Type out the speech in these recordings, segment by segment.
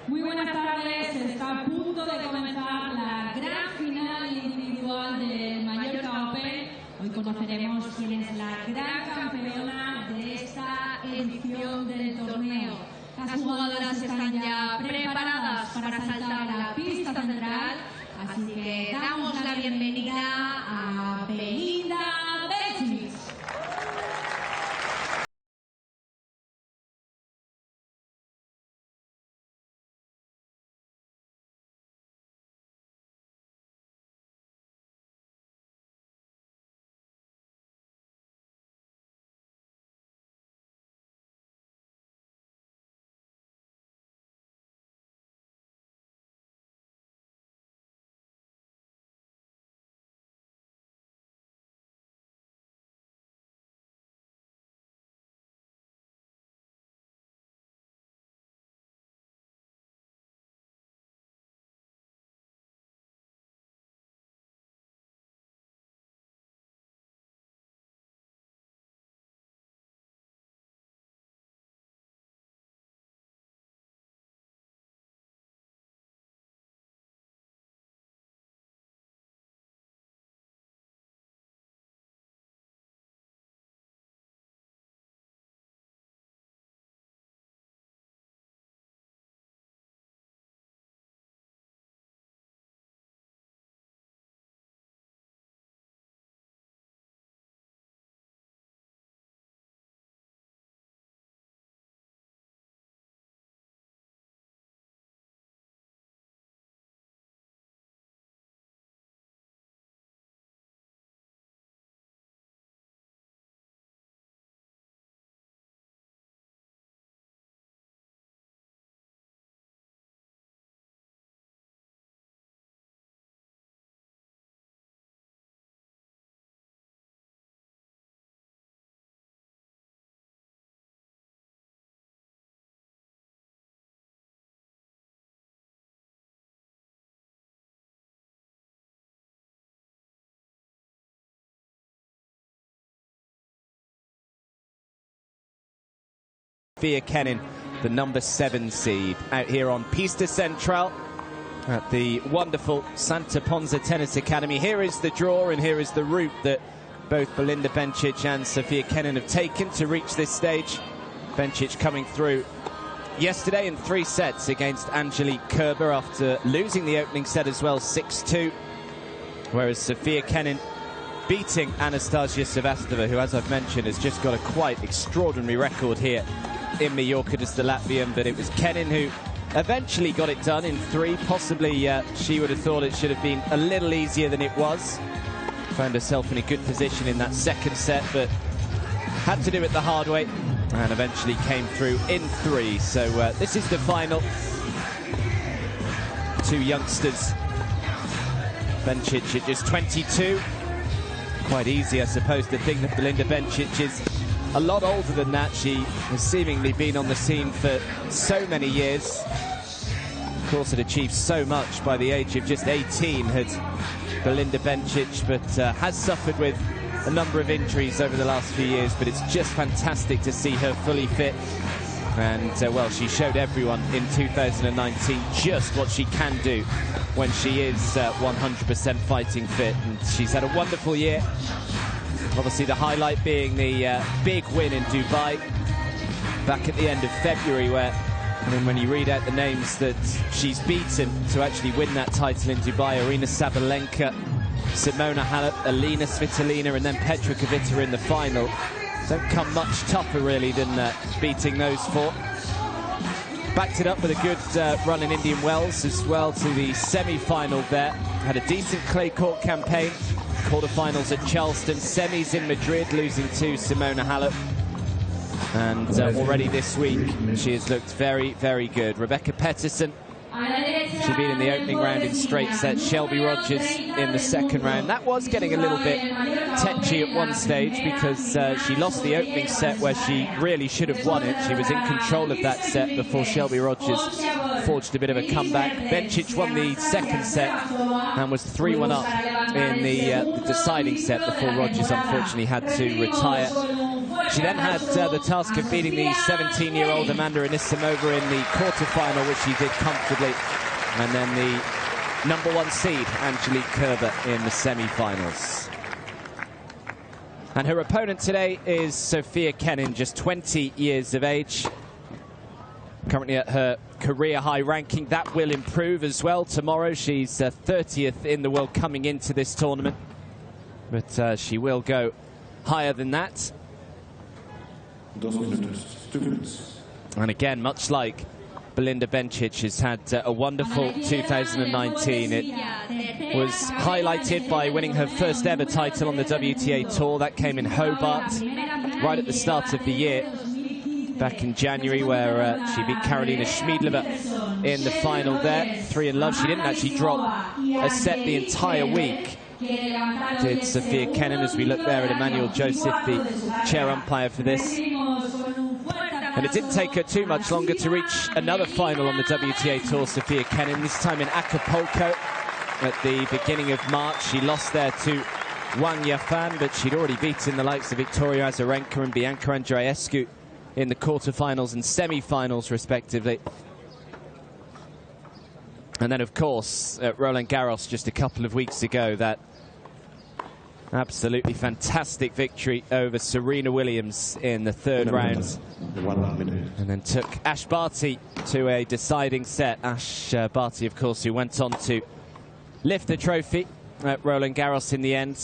Muy buenas tardes, está a punto de comenzar la gran final individual del Mallorca Open. Hoy conoceremos quién es la gran campeona de esta edición del torneo. Las jugadoras están ya preparadas para saltar a la pista central, así que damos la bienvenida a Belinda, Bencic. Sofia Kenin, the number 7 seed, out here on Pista Central at the wonderful Santa Ponsa Tennis Academy. Here is the draw and here is the route that both Belinda Bencic and Sofia Kenin have taken to reach this stage. Bencic coming through yesterday in 3 sets against Angelique Kerber after losing the opening set as well, 6-2. Whereas Sofia Kenin beating Anastasia Sevastova, who, as I've mentioned, has just got a quite extraordinary record here in Mallorca as the Latvian. But it was Kenin who eventually got it done in 3. Possibly she would have thought it should have been a little easier than it was. Found herself in a good position in that second set, but had to do it the hard way and eventually came through in 3. So this is the final. 2 youngsters. Bencic at just 22. Quite easy, I suppose, to think that Belinda Bencic is a lot older than that. She has seemingly been on the scene for so many years. Of course, had achieved so much by the age of just 18 had Belinda Bencic, but has suffered with a number of injuries over the last few years. But it's just fantastic to see her fully fit. And, well, she showed everyone in 2019 just what she can do when she is 100% fighting fit. And she's had a wonderful year. Obviously, the highlight being the big win in Dubai back at the end of February, where, I mean, when you read out the names that she's beaten to actually win that title in Dubai, Arina Sabalenka, Simona Halep, Alina Svitolina, and then Petra Kvitova in the final. Don't come much tougher, really, than beating those 4. Backed it up with a good run in Indian Wells as well to the semi-final there. Had a decent clay court campaign. Quarterfinals at Charleston, semis in Madrid, losing to Simona Halep. And already this week, she has looked very, very good. Rebecca Pettersson, she beat in the opening round in straight sets. Shelby Rogers in the second round. That was getting a little bit tetchy at one stage because she lost the opening set where she really should have won it. She was in control of that set before Shelby Rogers forged a bit of a comeback. Bencic won the second set and was 3-1 up in the deciding set before Rogers unfortunately had to retire. She then had the task of beating the 17-year-old Amanda Anisimova in the quarterfinal, which she did comfortably. And then the #1 seed, Angelique Kerber, in the semi-finals. And her opponent today is Sofia Kenin, just 20 years of age. Currently at her career high ranking. That will improve as well tomorrow. She's 30th in the world coming into this tournament. But she will go higher than that. And again, much like Belinda Bencic has had a wonderful 2019. It was highlighted by winning her first ever title on the WTA Tour. That came in Hobart right at the start of the year, back in January, where she beat Karolina Schmiedlova in the final there. 3 in love. She didn't actually drop a set the entire week, did Sofia Kenin, as we look there at Emmanuel Joseph, the chair umpire for this. And it didn't take her too much longer to reach another final on the WTA Tour, Sofia Kenin, this time in Acapulco at the beginning of March. She lost there to Wang Yafan, but she'd already beaten the likes of Victoria Azarenka and Bianca Andreescu in the quarterfinals and semi-finals, respectively. And then, of course, at Roland Garros just a couple of weeks ago, that absolutely fantastic victory over Serena Williams in the third round. And then took Ash Barty to a deciding set. Ash Barty, of course, who went on to lift the trophy at Roland Garros in the end.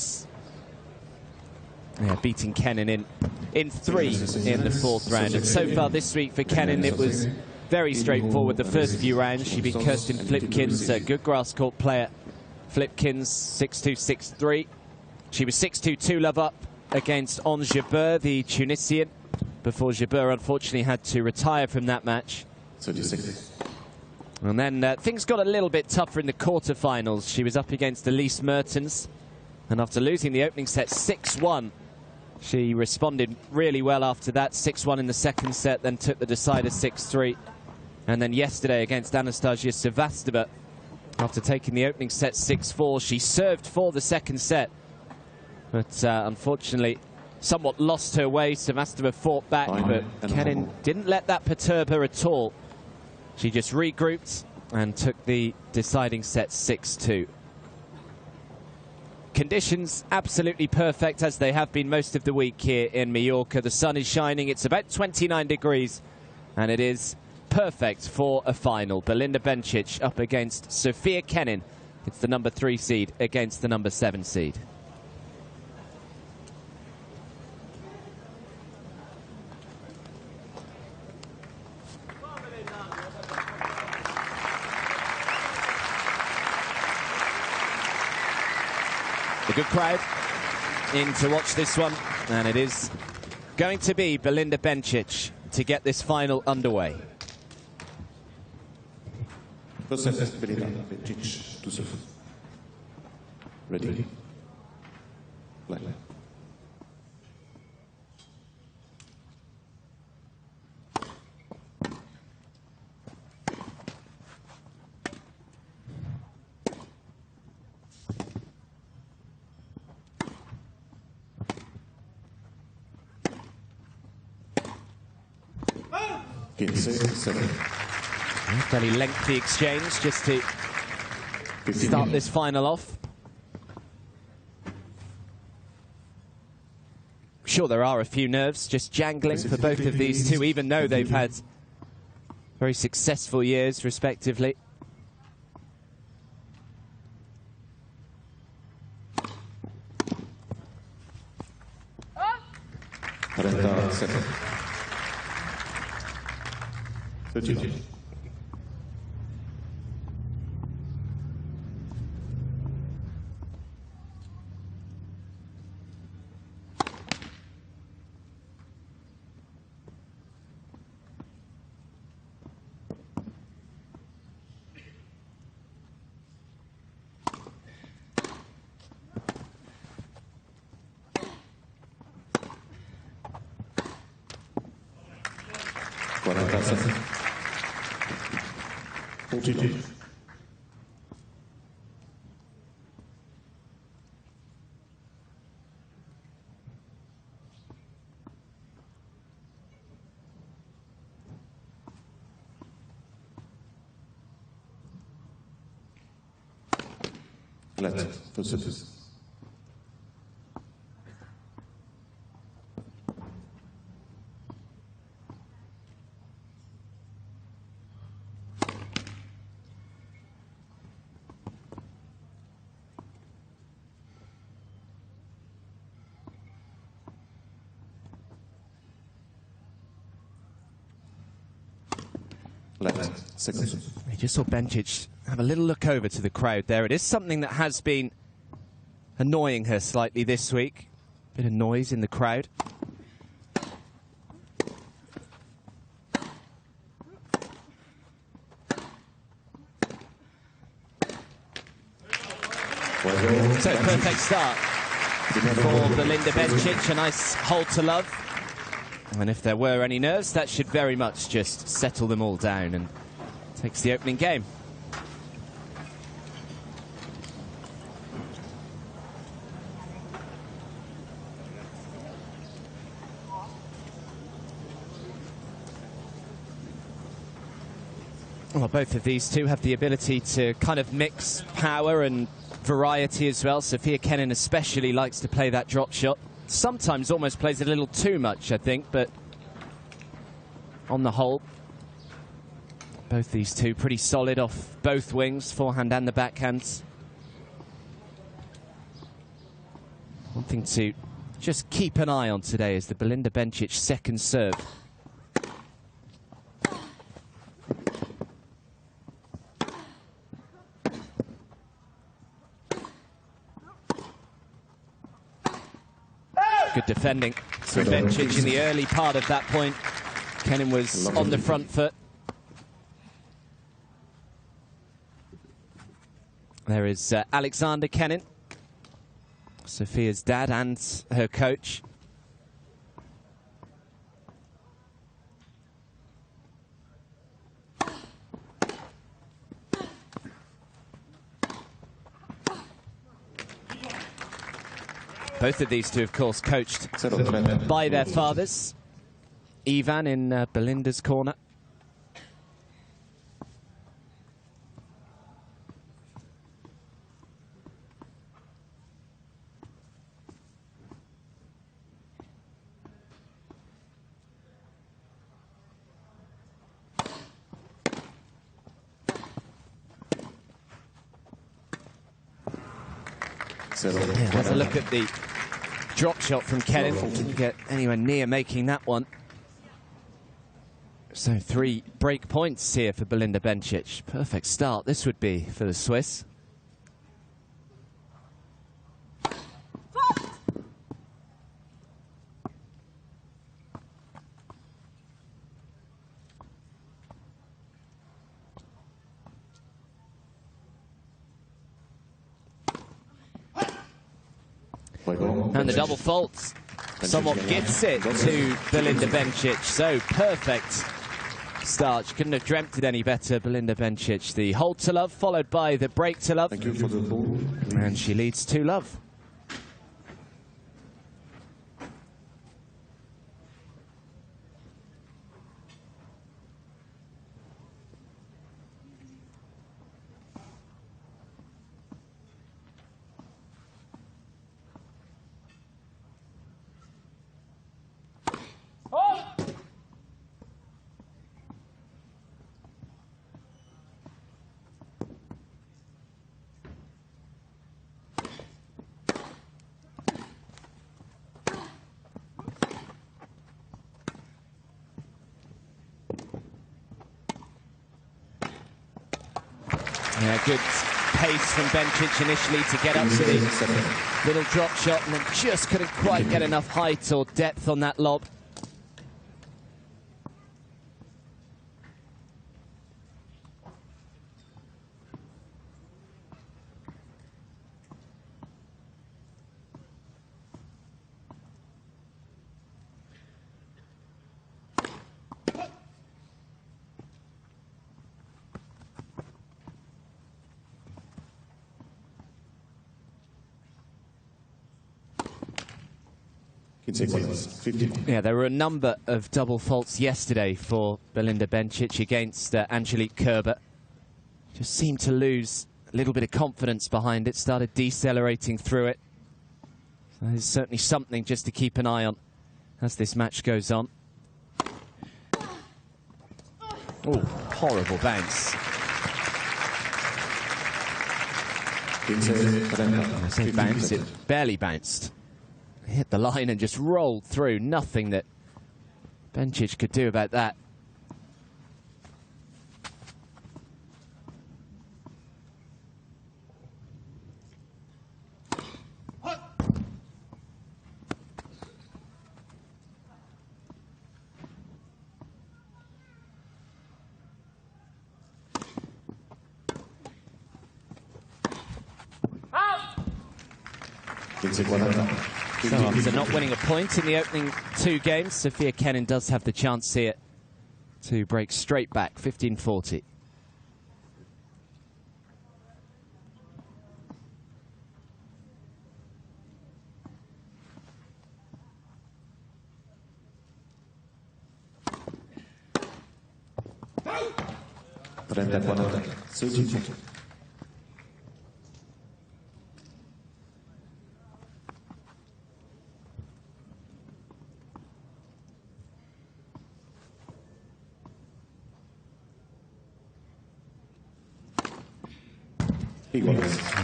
Yeah, beating Kenin in 3 in the fourth round. And so far this week for Kenin, it was very straightforward. The first few rounds, she beat Kirsten Flipkins, a good grass court player. Flipkins 6-2, 6-3. She was 6-2, 2-love up against Ons Jabeur, the Tunisian, before Jabeur unfortunately had to retire from that match. 36. And then things got a little bit tougher in the quarterfinals. She was up against Elise Mertens, and after losing the opening set 6-1, she responded really well after that. 6-1 in the second set, then took the decider 6-3. And then yesterday against Anastasia Sevastova, after taking the opening set 6-4, she served for the second set. But unfortunately, somewhat lost her way. Sevastova fought back, but Kenin didn't let that perturb her at all. She just regrouped and took the deciding set 6-2. Conditions absolutely perfect, as they have been most of the week here in Mallorca. The sun is shining. It's about 29 degrees, and it is perfect for a final. Belinda Bencic up against Sofia Kenin. It's the #3 seed against the #7 seed. A good crowd in to watch this one, and it is going to be Belinda Bencic to get this final underway. Belinda Bencic to serve. Ready? Play. Fairly lengthy exchange just to start this final off. Sure, there are a few nerves just jangling for both of these two, even though they've had very successful years respectively. Flat. First service. Left. Second service. We just saw Bencic have a little look over to the crowd there. It is something that has been annoying her slightly this week. Bit of noise in the crowd. So perfect start for Belinda Bencic. A nice hold to love. And if there were any nerves, that should very much just settle them all down and takes the opening game. Well, both of these two have the ability to kind of mix power and variety as well. Sofia Kenin especially likes to play that drop shot. Sometimes almost plays it a little too much, I think, but on the whole, both these two pretty solid off both wings, forehand and the backhands. One thing to just keep an eye on today is the Belinda Bencic second serve. Good defending from Bencic in the early part of that point. Kenin was on the front foot. There is Alexander Kenin, Sofia's dad and her coach. Both of these two, of course, coached by their fathers. Ivan in Belinda's corner. Have a look at the drop shot from Kenin. Didn't get anywhere near making that one. So 3 break points here for Belinda Bencic. Perfect start this would be for the Swiss. And the double fault somewhat gets it to Belinda Bencic. So perfect start. She couldn't have dreamt it any better, Belinda Bencic. The hold to love followed by the break to love. Thank you for the ball. And she leads 2-love. Yeah, good pace from Bencic initially to get up to the little drop shot, and then just couldn't quite get enough height or depth on that lob. Yeah, there were a number of double faults yesterday for Belinda Bencic against Angelique Kerber. Just seemed to lose a little bit of confidence behind it, started decelerating through it. So there's certainly something just to keep an eye on as this match goes on. Oh, horrible bounce. I say bounce, it barely bounced. Hit the line and just rolled through. Nothing that Bencic could do about that. So after not winning a point in the opening 2 games, Sofia Kenin does have the chance here to break straight back, 15-40.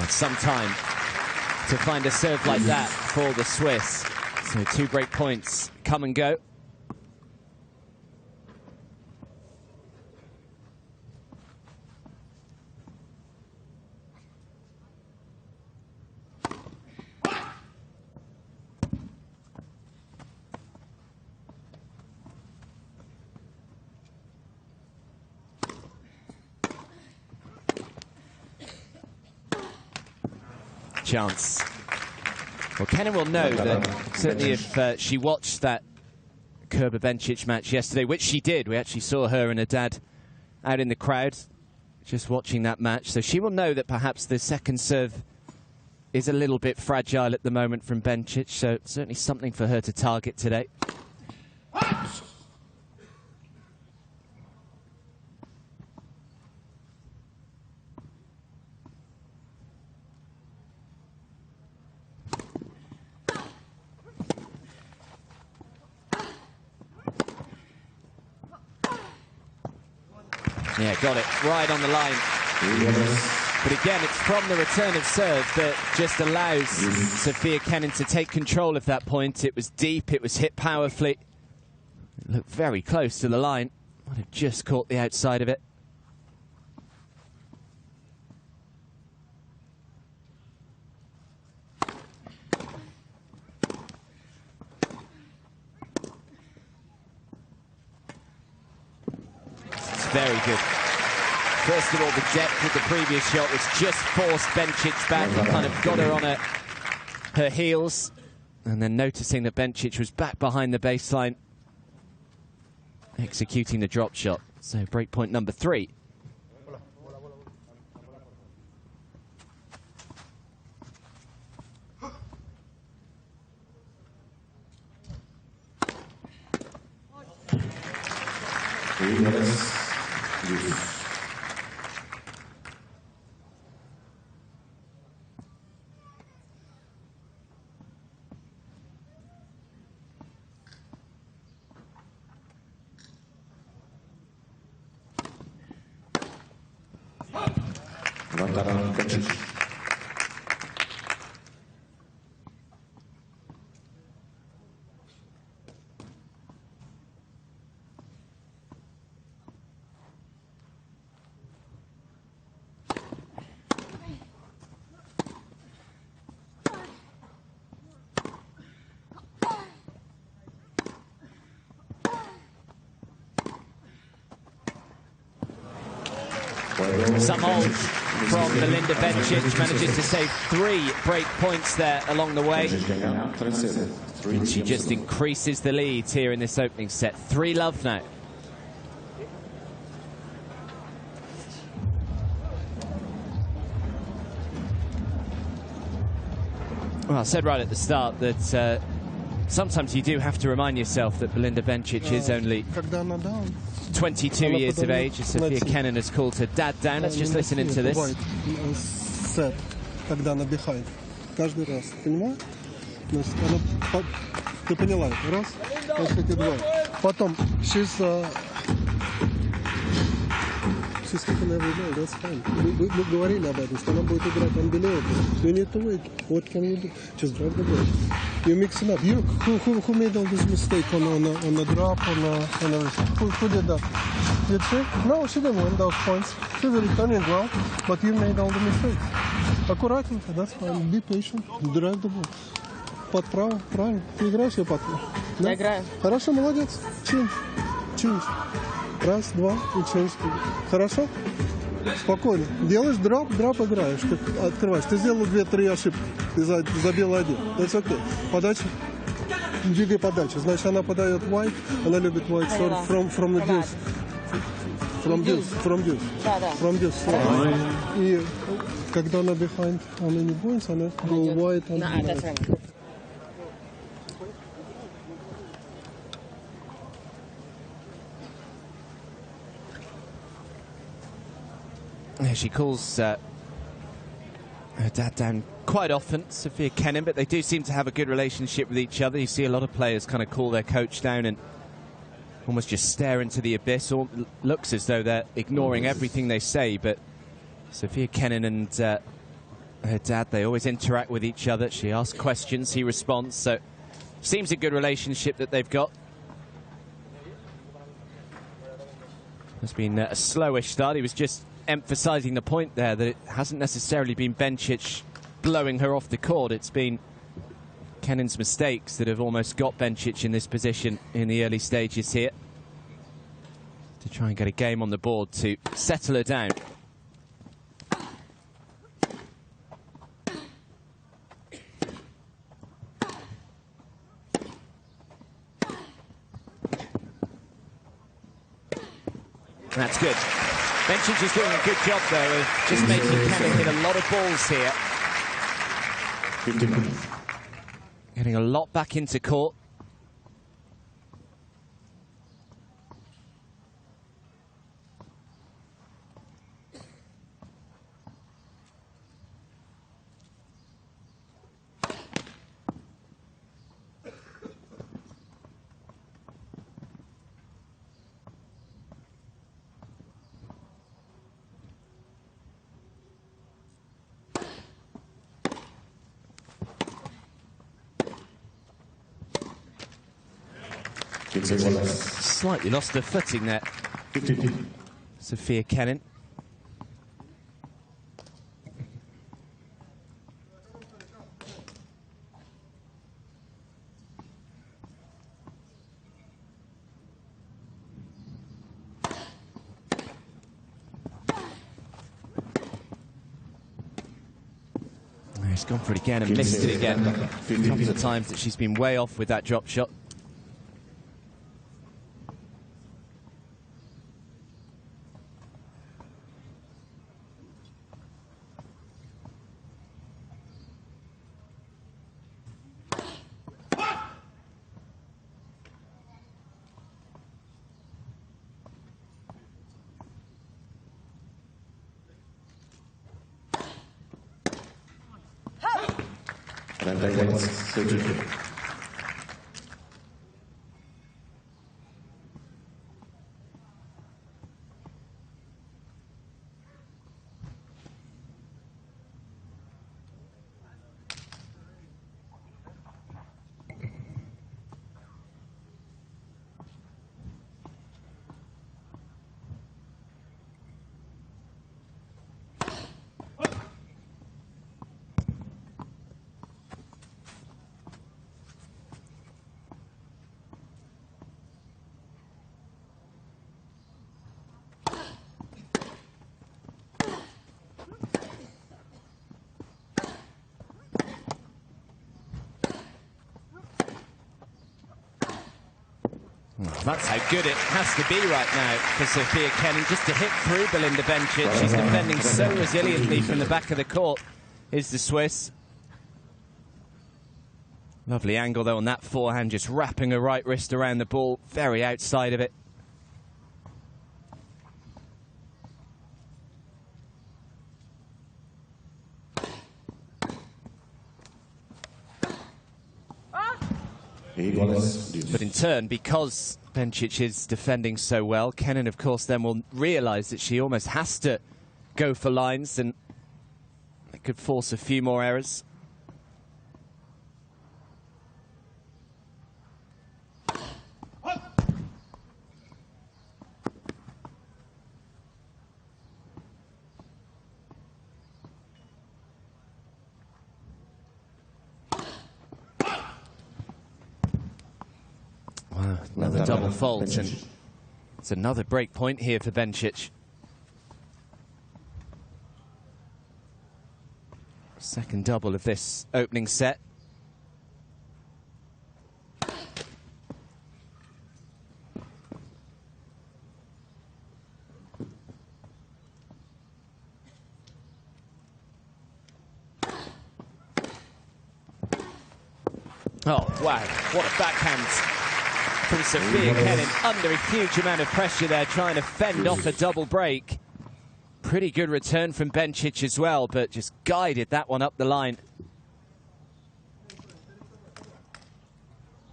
Some time to find a serve like that for the Swiss. So 2 break points come and go. Chance. Well, Kenin will know that certainly if she watched that Kerber-Bencic match yesterday, which she did. We actually saw her and her dad out in the crowd just watching that match. So she will know that perhaps the second serve is a little bit fragile at the moment from Bencic. So certainly something for her to target today. Yeah, got it right on the line. But again, it's from the return of serve that just allows Sofia Kenin to take control of that point. It was deep, it was hit powerfully. It looked very close to the line. Might have just caught the outside of it. Very good. First of all, the depth of the previous shot was just forced Bencic back and kind of got her on her heels. And then noticing that Bencic was back behind the baseline, executing the drop shot. So break point number 3. Some hold from Belinda Bencic, manages to save 3 break points there along the way. And she just increases the lead here in this opening set. 3-love now. Well, I said right at the start that sometimes you do have to remind yourself that Belinda Bencic is only 22 years of age. As Sofia Kenin has called her dad down. Let's just listen into this. Set, когда она behind. Каждый раз, понимаешь? Ты поняла, раз, значит, два. Потом, she's taking every day, that's fine. Мы говорили об этом, что она будет играть unbelievable. You need to wait. What can you do? Just drive the ball. You mix it up. You, who made all this mistake on the drop, on everything? Who did that? Did she? No, she didn't win those points. She was returning well, but you made all the mistakes. Аккуратненько, that's fine. Be patient. Drive the ball. Под право, правильно. Ты играешь, я под право? Я играю. Хорошо, молодец. Change. Раз, два и change. Хорошо? Спокойно. Делаешь дроп играешь. Ты открываешь. Ты сделал 2-3 ошибки. Ты забил один. That's okay. Подача. Двигай подачу. Значит, она подает white. Она любит white from the deuce. From deuce. Да. From deuce. И когда она behind on any points, она go white. That's right. She calls her dad down quite often, Sofia Kenin, but they do seem to have a good relationship with each other. You see a lot of players kind of call their coach down and almost just stare into the abyss. Or looks as though they're ignoring everything they say, but Sofia Kenin and her dad, they always interact with each other. She asks questions, he responds, so seems a good relationship that they've got. It's been a slowish start. He was just emphasising the point there that it hasn't necessarily been Bencic blowing her off the court. It's been Kenin's mistakes that have almost got Bencic in this position in the early stages here, to try and get a game on the board to settle her down. That's good. Bencic is doing a good job, though, of just making Kenin hit a lot of balls here. 15 minutes. Getting a lot back into court. Slightly lost her footing there, 15. Sofia Kenin. She's gone for it again and missed it again. A couple of times that she's been way off with that drop shot. That's how good it has to be right now for Sofia Kenin, just to hit through Belinda Bencic. She's defending so resiliently from the back of the court, is the Swiss. Lovely angle, though, on that forehand, just wrapping her right wrist around the ball, very outside of it. But in turn, because Bencic is defending so well, Kenin, of course, then will realise that she almost has to go for lines, and it could force a few more errors. Wow, another double fault, and it's another break point here for Bencic. Second double of this opening set. Oh, wow, what a backhand from Sofia Kenin, under a huge amount of pressure there, trying to fend off a double break. Pretty good return from Bencic as well, but just guided that one up the line.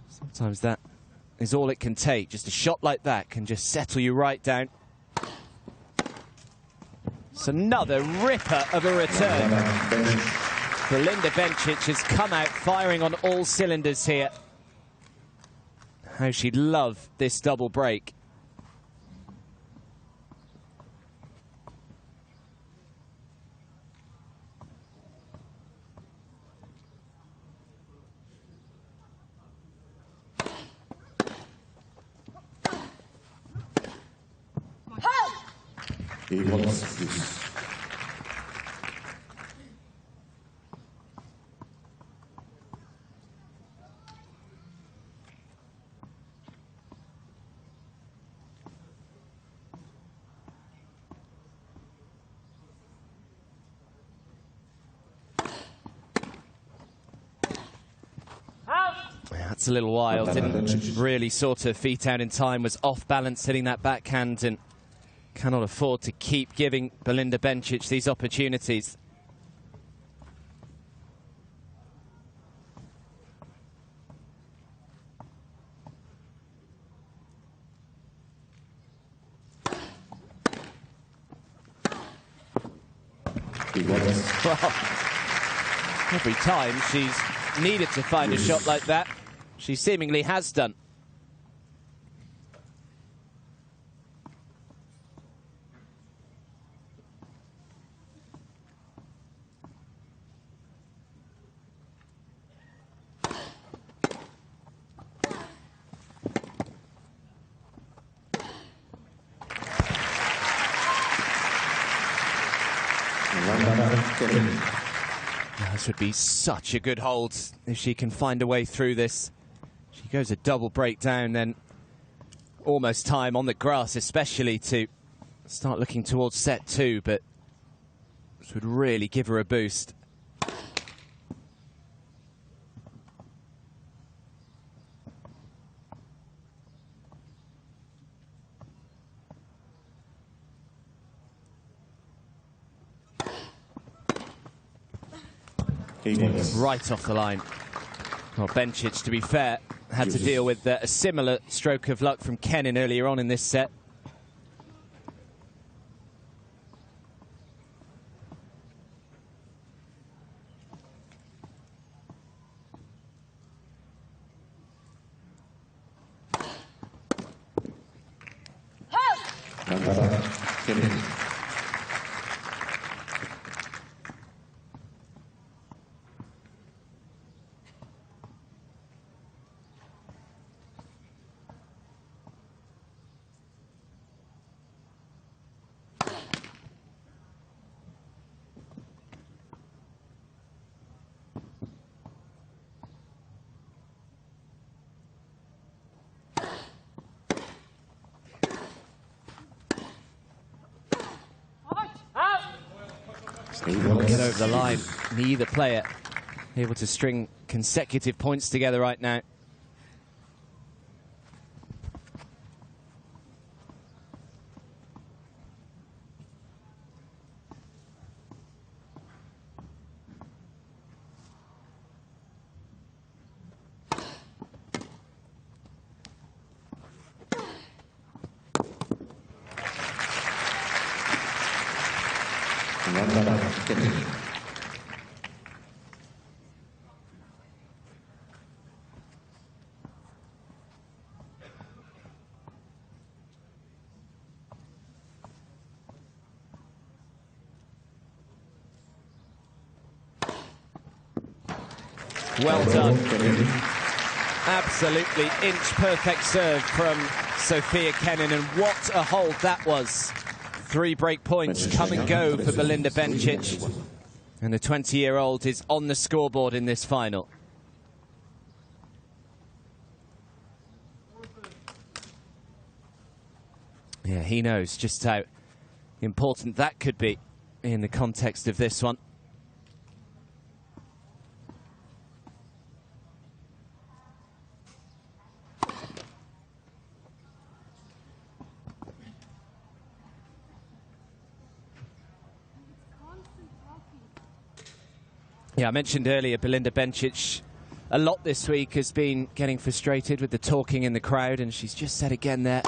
Sometimes that is all it can take. Just a shot like that can just settle you right down. It's another ripper of a return. Belinda Bencic has come out firing on all cylinders here. How she'd love this double break. He wants this. That's a little wild, didn't really sort her feet out in time, was off balance hitting that backhand, and cannot afford to keep giving Belinda Bencic these opportunities. Well, every time she's needed to find a shot like that, she seemingly has done. This would be such a good hold if she can find a way through this. She goes a double breakdown, then almost time on the grass, especially to start looking towards set two, but this would really give her a boost. Right off the line. Well, Bencic, to be fair, had to deal with a similar stroke of luck from Kenin earlier on in this set. Get over the line. Neither player able to string consecutive points together right now. Well done. Absolutely inch-perfect serve from Sofia Kenin, and what a hold that was. 3 break points come and go for Belinda Bencic, and the 20-year-old is on the scoreboard in this final. Yeah, he knows just how important that could be in the context of this one. Yeah, I mentioned earlier, Belinda Bencic a lot this week has been getting frustrated with the talking in the crowd, and she's just said again there.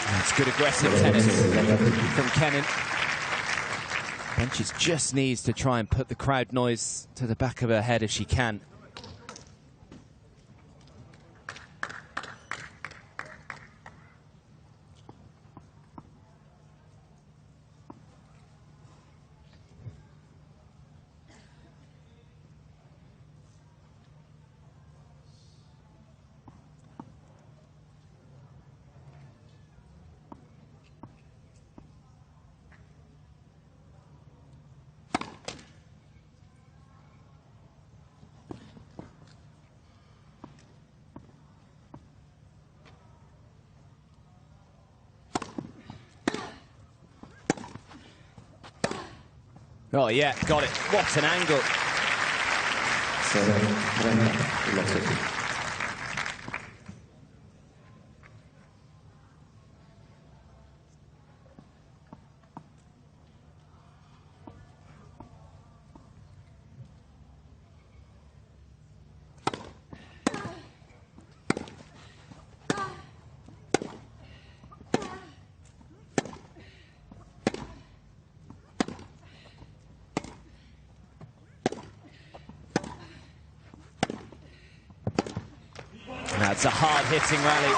That's good aggressive tennis from Kenin. Bencic just needs to try and put the crowd noise to the back of her head if she can. Oh, yeah, got it. What an angle. That's a hard-hitting rally.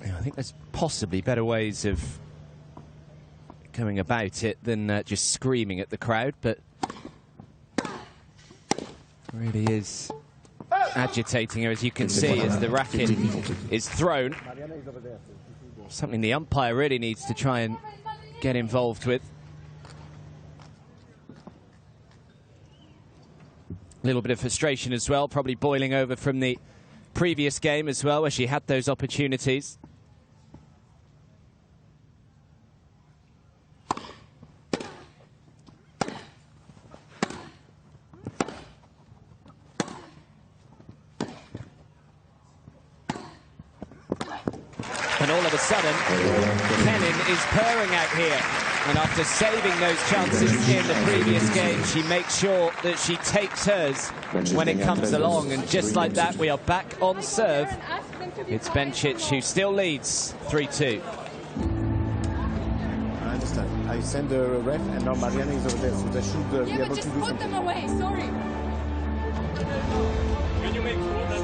I think there's possibly better ways of going about it than just screaming at the crowd, but it really is agitating her, as you can see, as the racket is thrown. Something the umpire really needs to try and get involved with. A little bit of frustration as well, probably boiling over from the previous game as well, where she had those opportunities. And all of a sudden, Kenin is purring out here. And after saving those chances in the previous game, she makes sure that she takes hers when it comes along. And just like that, we are back on serve. It's Bencic who still leads 3-2. I understand. I send the ref, and now Mariana is over there, so they should be able to do something. Just put them away, sorry. Can you make sure that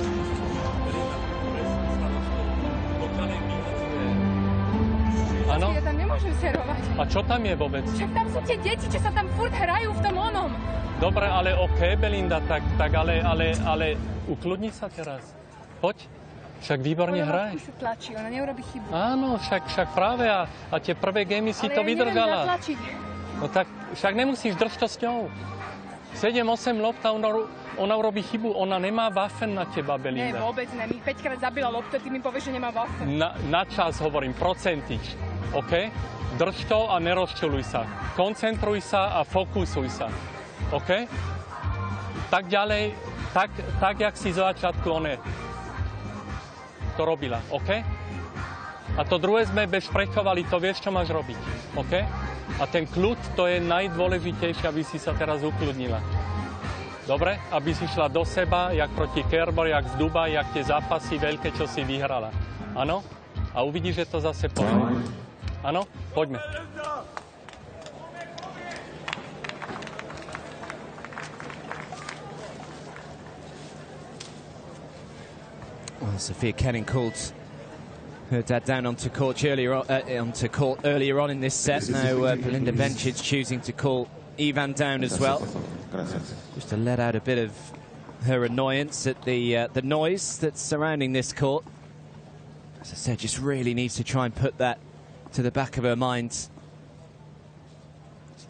Áno? Ja tam nemôžem serovať. A čo tam je vôbec? Však tam sú tie deti, čo sa tam furt hrajú v tom onom. Dobre, ale Belinda, ale ukludni sa teraz. Poď. Však výborne hraj. Ona sa tlačí, ona neurobi chybu. Áno, však práve a tie prvé gémy si ale to ja vydržala. neviem zatlačiť. No tak však nemusíš, drž to s ňou. 7-8 lopta, ona urobí chybu, ona nemá waffen na teba, Belinda. Nie, vôbec ne. Mi 5-krát zabila loptu, ty mi povieš, že nemá waffen. Na čas hovorím, procentič, OK? Drž to a nerozčuluj sa. Koncentruj sa a fokusuj sa, OK? Tak ďalej, tak jak si za začiatku to robila, OK? A to druhé sme bezprečovali, to vieš, čo máš robiť, OK? A ten kľud, to je najdôležitejšie, aby si sa teraz ukludnila. Dobre? Aby si šla do seba, jak proti Kerber, jak z Dubaj, jak tie zápasy veľké, čo si vyhrala. Áno? A uvidíš, že to zase pôjde. Áno? Poďme. Well, Sofia Kenin called her dad down onto court earlier on in this set. Now Belinda Bencic choosing to call Ivan down as well, just to let out a bit of her annoyance at the noise that's surrounding this court. As I said, just really needs to try and put that to the back of her mind. To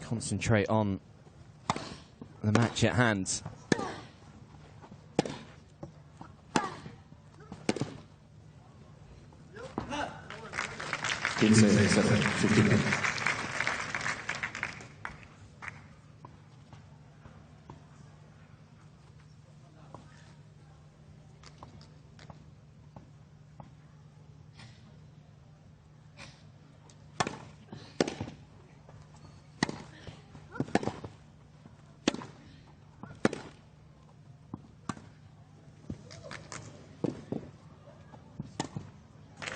concentrate on the match at hand. 15-7, 15.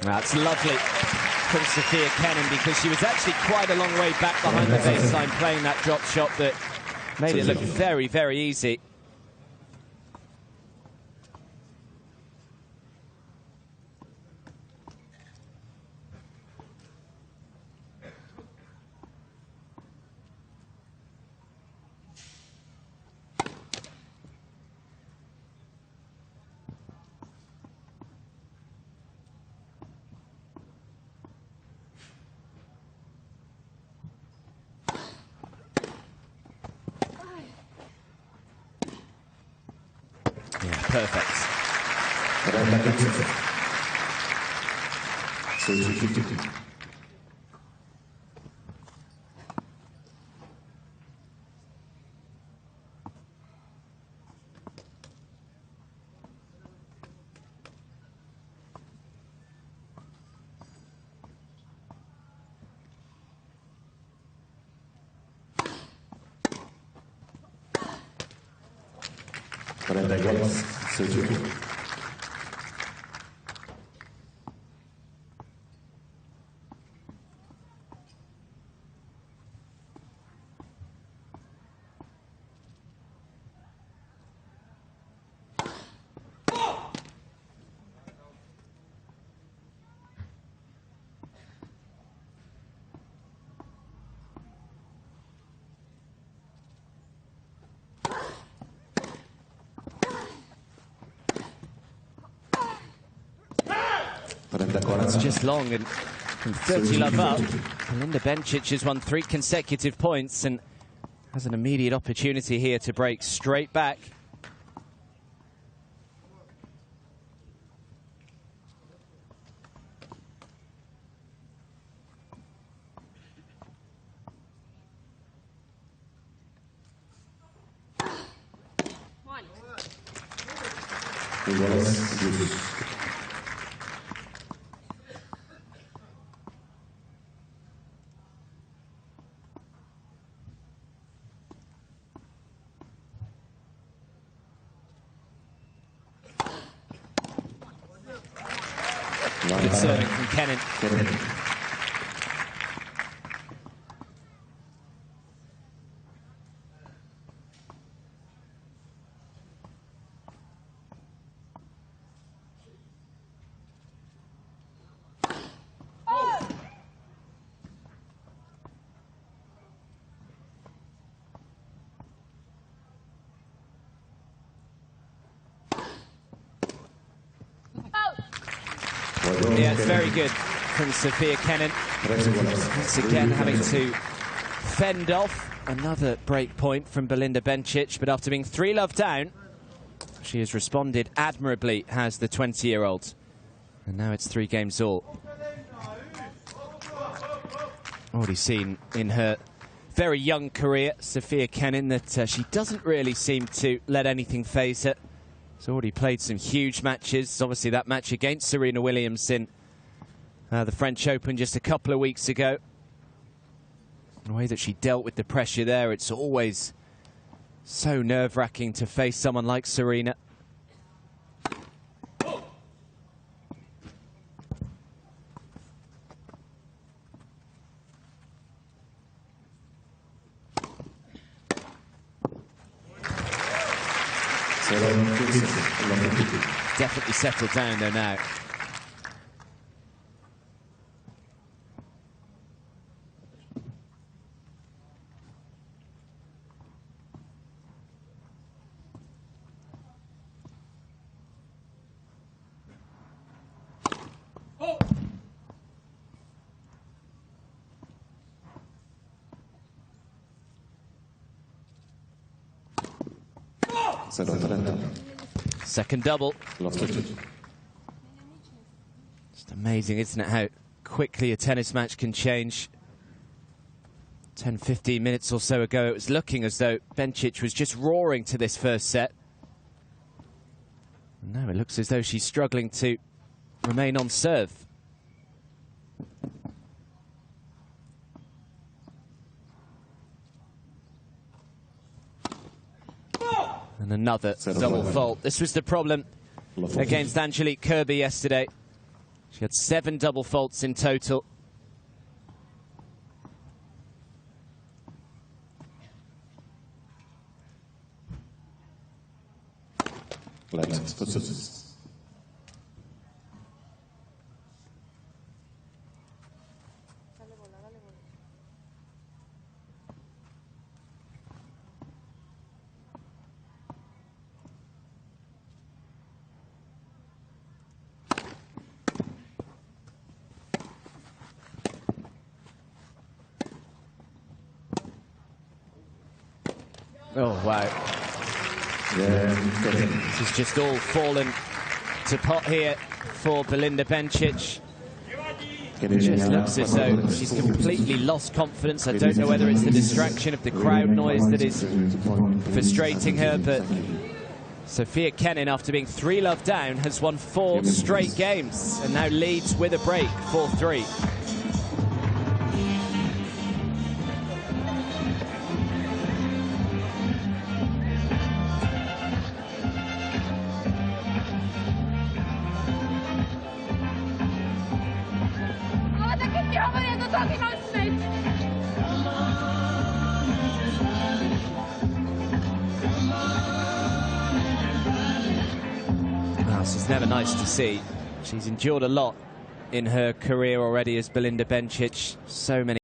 That's lovely from Sofia Kenin, because she was actually quite a long way back behind the baseline playing that drop shot that made it look very, very easy. Perfect. It's just long, and from 30 love up, Belinda Bencic has won 3 consecutive points and has an immediate opportunity here to break straight back. Good serving from Kenin. Yeah, it's very good from Sofia Kenin. Once again, having to fend off another break point from Belinda Bencic, but after being 3-love down, she has responded admirably, has the 20-year-old. And now it's 3 games all. Already seen in her very young career, Sofia Kenin, that she doesn't really seem to let anything faze her. She's already played some huge matches. Obviously, that match against Serena Williams in the French Open just a couple of weeks ago. The way that she dealt with the pressure there, it's always so nerve-wracking to face someone like Serena. Definitely settled down there now. Second double. Just amazing, isn't it, how quickly a tennis match can change. 10-15 minutes or so ago, it was looking as though Bencic was just roaring to this first set. Now it looks as though she's struggling to remain on serve. And another double fault. This was the problem against Angelique Kirby yesterday. She had 7 double faults in total. Oh, wow. This has just all fallen to pot here for Belinda Bencic. It just looks as though she's completely lost confidence. I don't know whether it's the distraction of the crowd noise that is frustrating her, but Sofia Kenin, after being 3-love down, has won 4 straight games and now leads with a break, 4-3. This is never nice to see. She's endured a lot in her career already as Belinda Bencic. So many.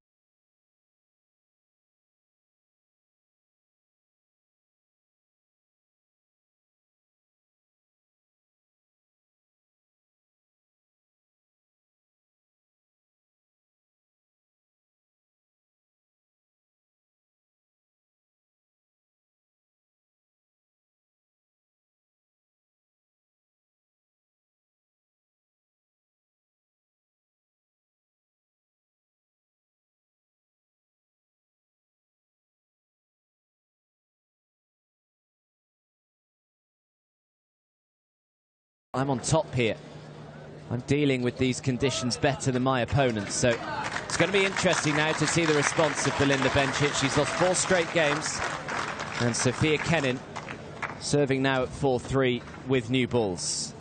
I'm on top here. I'm dealing with these conditions better than my opponents, so it's going to be interesting now to see the response of Belinda Bencic. She's lost 4 straight games, and Sofia Kenin serving now at 4-3 with new balls.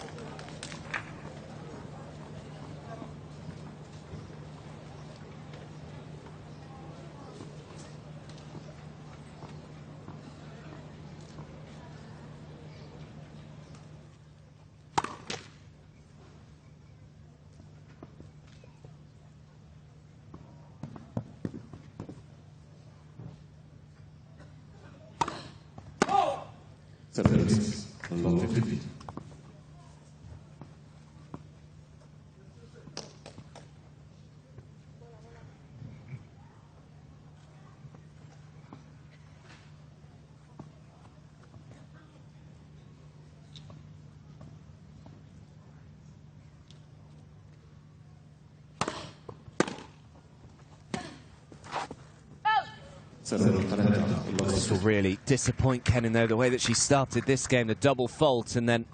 This will really disappoint Kenin, though, the way that she started this game, the double fault, and then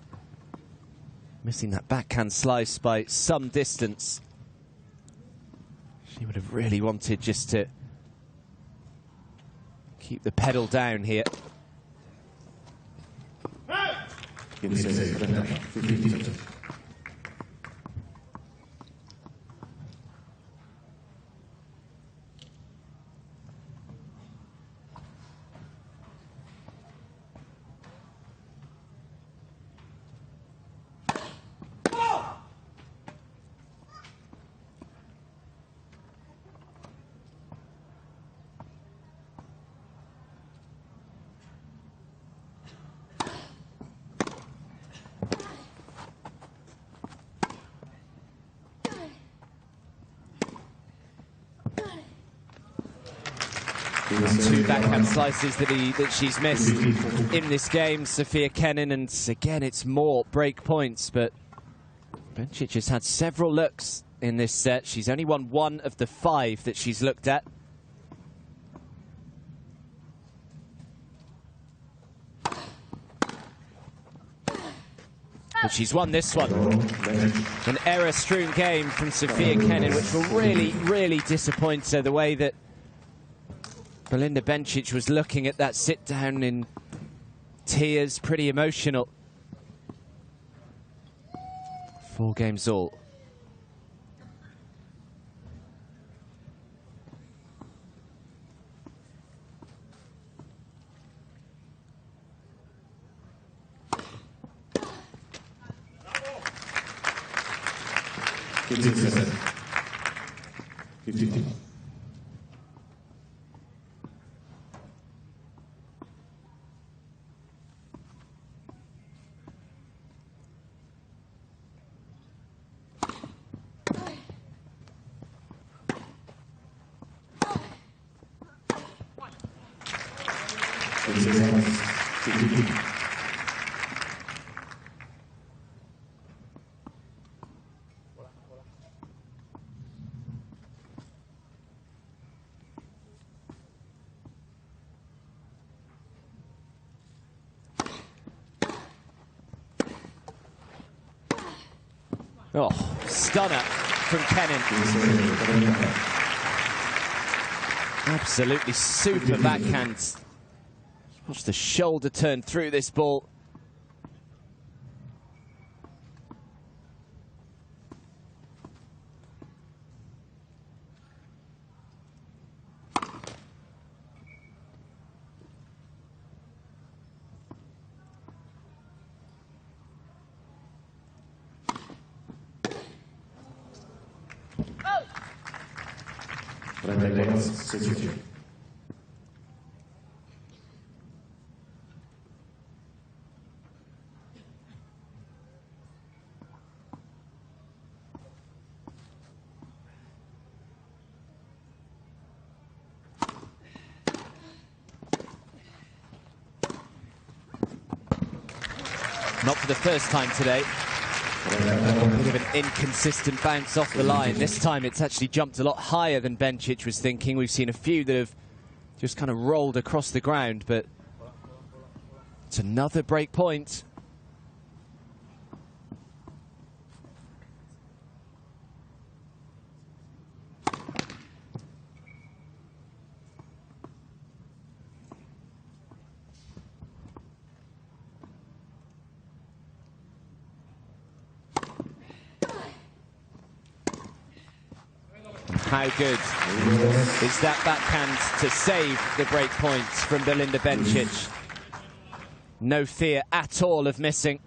missing that backhand slice by some distance. She would have really wanted just to keep the pedal down here. Two backhand slices that she's missed in this game, Sofia Kenin, and again it's more break points, but Bencic has had several looks in this set. She's only won 1 of the 5 that she's looked at. But she's won this one. An error-strewn game from Sofia Kenin, which will really, really disappoint her, the way that Belinda Bencic was looking at that sit-down in tears, pretty emotional. 4 games all. Oh, stunner from Kenin. Absolutely super backhand. Watch the shoulder turn through this ball. Not for the first time today. A bit of an inconsistent bounce off the line. This time it's actually jumped a lot higher than Bencic was thinking. We've seen a few that have just kind of rolled across the ground, but it's another break point. How good is that backhand to save the break points from Belinda Bencic? No fear at all of missing.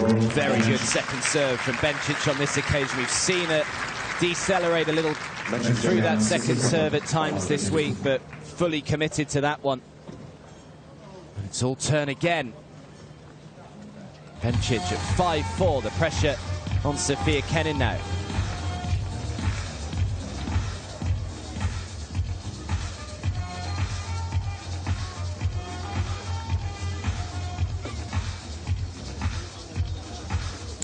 Very good second serve from Bencic on this occasion. We've seen her decelerate a little through that second serve at times this week, but fully committed to that one. It's all turn again. Bencic at 5-4. The pressure on Sofia Kenin now.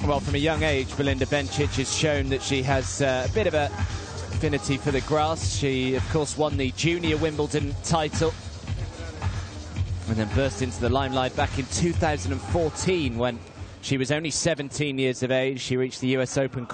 Well, from a young age, Belinda Bencic has shown that she has a bit of a affinity for the grass. She, of course, won the junior Wimbledon title and then burst into the limelight back in 2014 when she was only 17 years of age. She reached the US Open.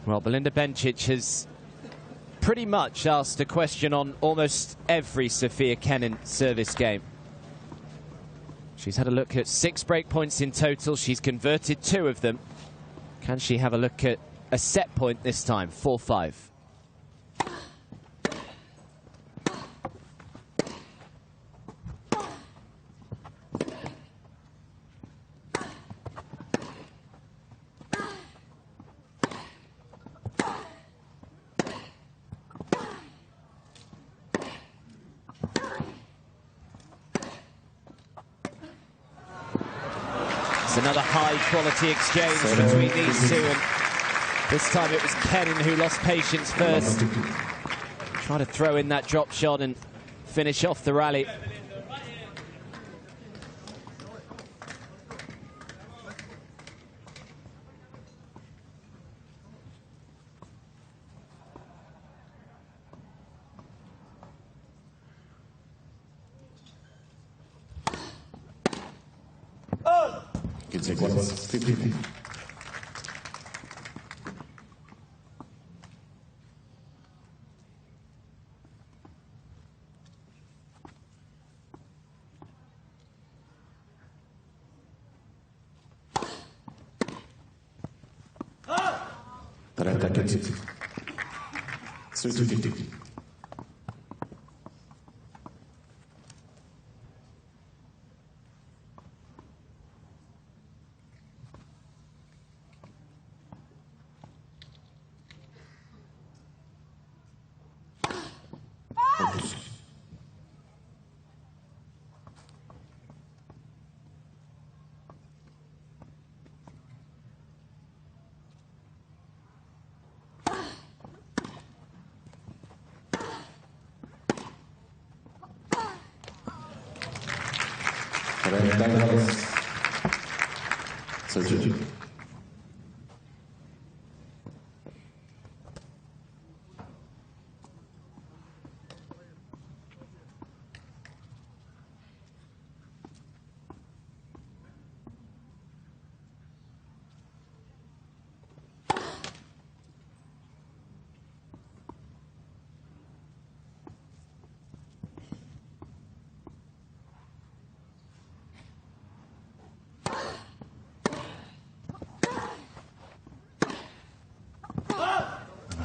Well, Belinda Bencic has pretty much asked a question on almost every Sofia Kenin service game. She's had a look at 6 break points in total. She's converted 2 of them. Can she have a look at a set point this time? 4-5. It's another high-quality exchange between these two, and this time it was Kenin who lost patience first. Trying to throw in that drop shot and finish off the rally. It's a 50. Try to get it. 350.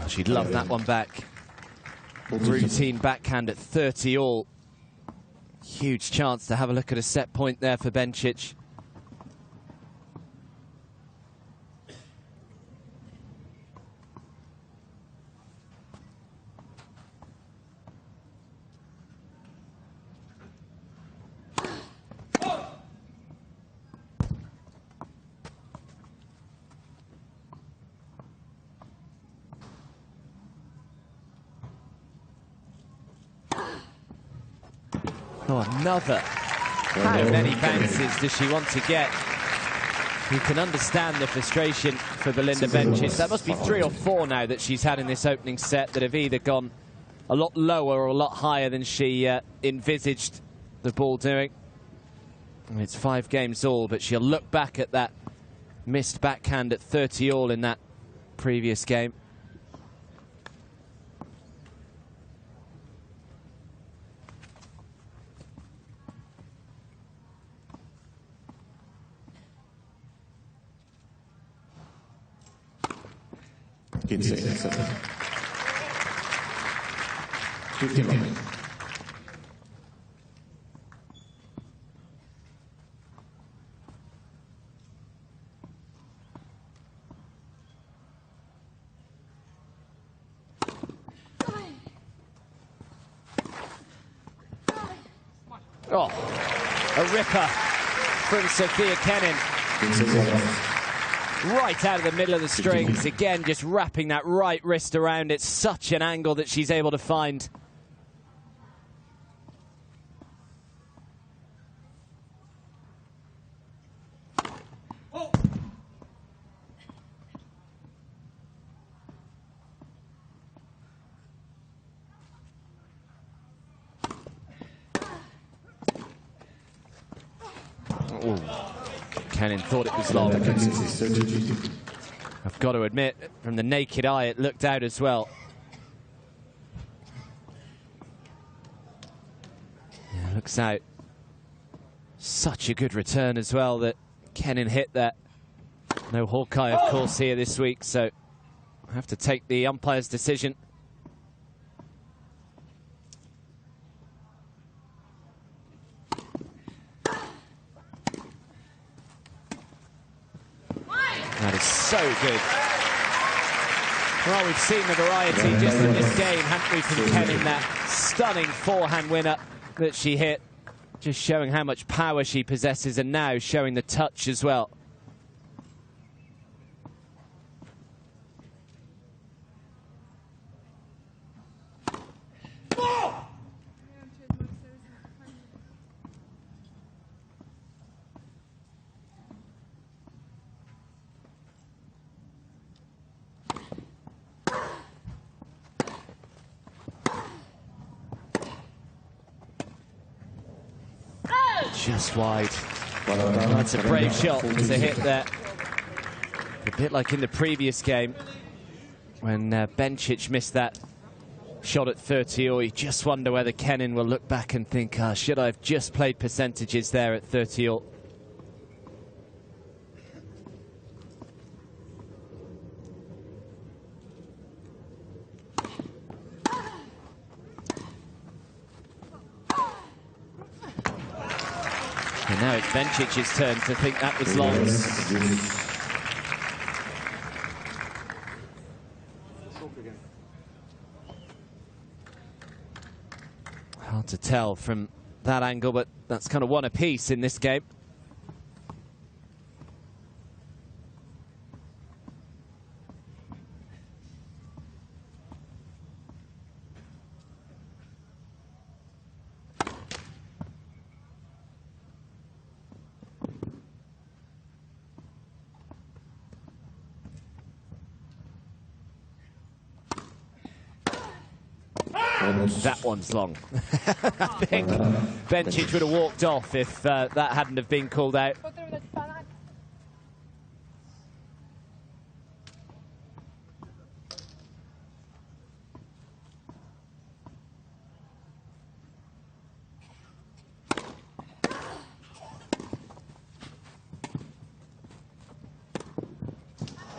She'd love that one back. Routine backhand at 30 all. Huge chance to have a look at a set point there for Bencic. Oh, another. How many bounces does she want to get? You can understand the frustration for Belinda Bencic. That must be 3 or 4 now that she's had in this opening set that have either gone a lot lower or a lot higher than she envisaged the ball doing. And it's 5 games all, but she'll look back at that missed backhand at 30 all in that previous game. Oh, a ripper from Sofia Kenin. Right out of the middle of the strings. Again, just wrapping that right wrist around it. Such an angle that she's able to find. Ooh. Kenin thought it was long. I've got to admit, from the naked eye, it looked out as well. Yeah, looks out. Such a good return as well that Kenin hit that. No Hawkeye, of course, here this week, so I have to take the umpire's decision. That is so good. Well, we've seen the variety just in this game, haven't we, from Kenin? That stunning forehand winner that she hit. Just showing how much power she possesses, and now showing the touch as well. Just wide. That's a brave shot to hit there. A bit like in the previous game when Bencic missed that shot at 30 all. You just wonder whether Kenin will look back and think, should I have just played percentages there at 30 all? And now it's Bencic's turn to think that was long. Hard to tell from that angle, but that's kind of one apiece in this game. That one's long. I think Bencic would have walked off if that hadn't have been called out.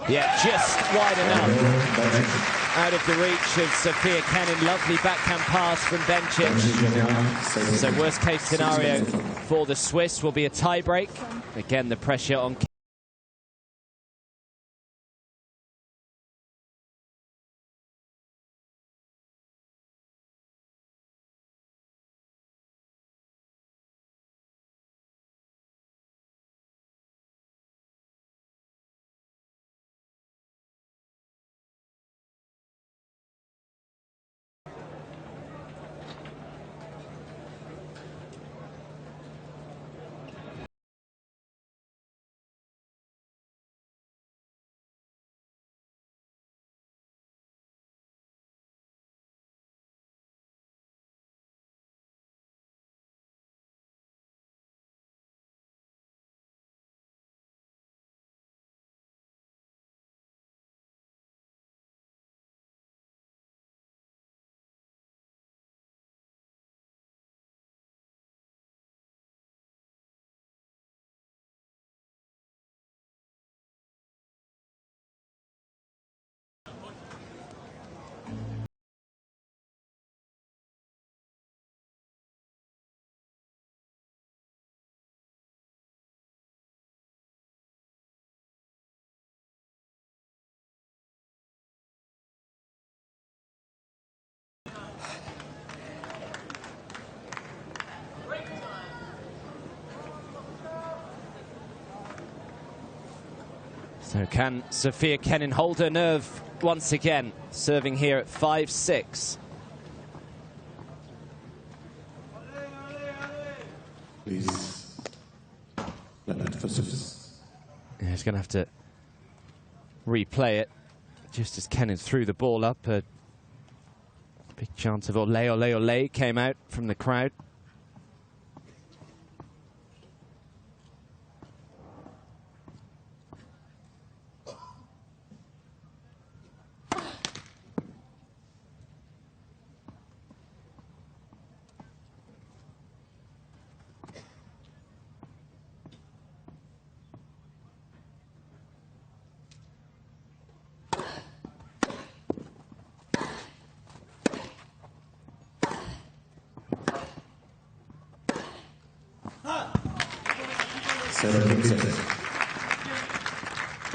Yeah, just wide enough. Out of the reach of Sofia Kenin. Lovely backhand pass from Bencic. So worst case scenario for the Swiss will be a tie break. Again, the pressure on So can Sofia Kenin hold her nerve once again, serving here at 5-6? Please. For service. Yeah, he's going to have to replay it. Just as Kenin threw the ball up, a big chant of ole, ole, ole came out from the crowd.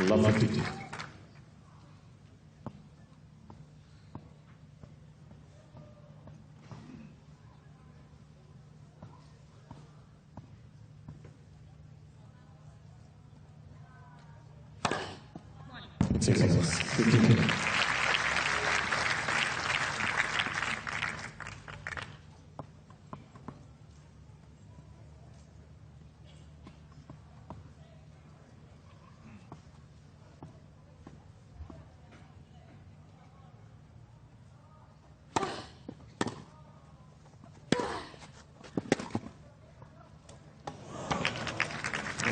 Love 50. Seconds. 15.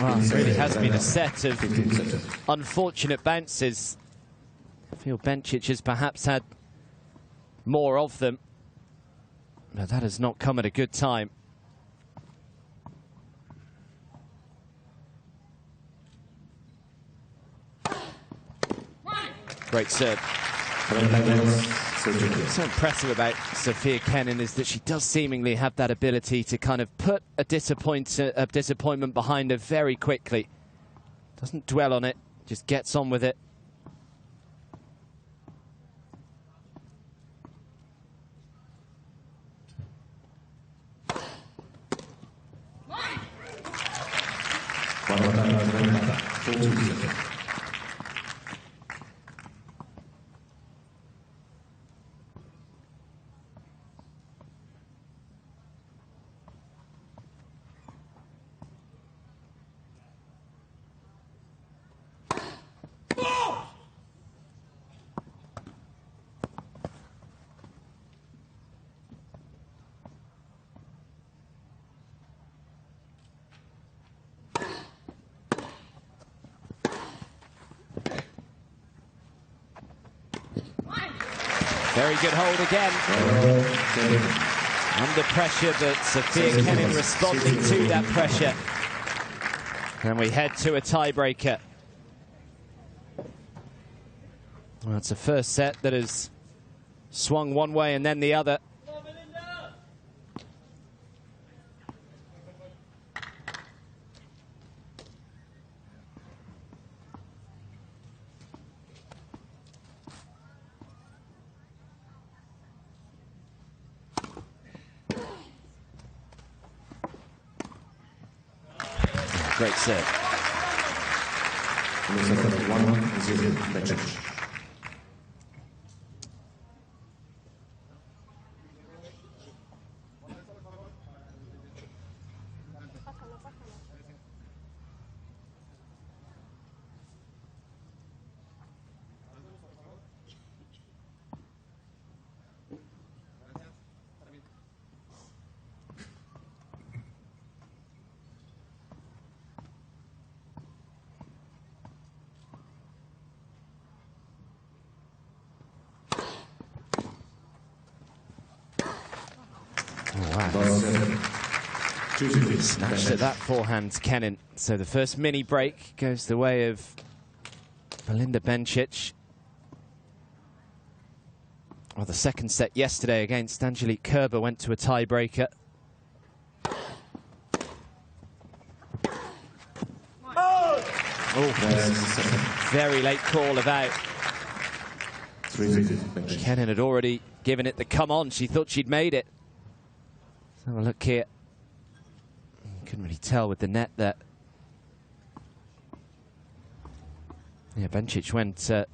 Well, it really has been a set of unfortunate bounces. I feel Bencic has perhaps had more of them, but that has not come at a good time. Great serve. What's so impressive about Sofia Kenin is that she does seemingly have that ability to kind of put a disappointment behind her very quickly. Doesn't dwell on it, just gets on with it. Very good hold again. Under pressure, but Sofia Kenin responding to that pressure. And we head to a tiebreaker. Well, it's a first set that has swung one way and then the other. Great serve. Snatched at that forehand, Kenin. So the first mini break goes the way of Belinda Bencic. Well, the second set yesterday against Angelique Kerber went to a tiebreaker. Oh, very late call of out. Kenin had already given it the come on. She thought she'd made it. Let's have a look here. Couldn't really tell with the net there. Yeah, Bencic went a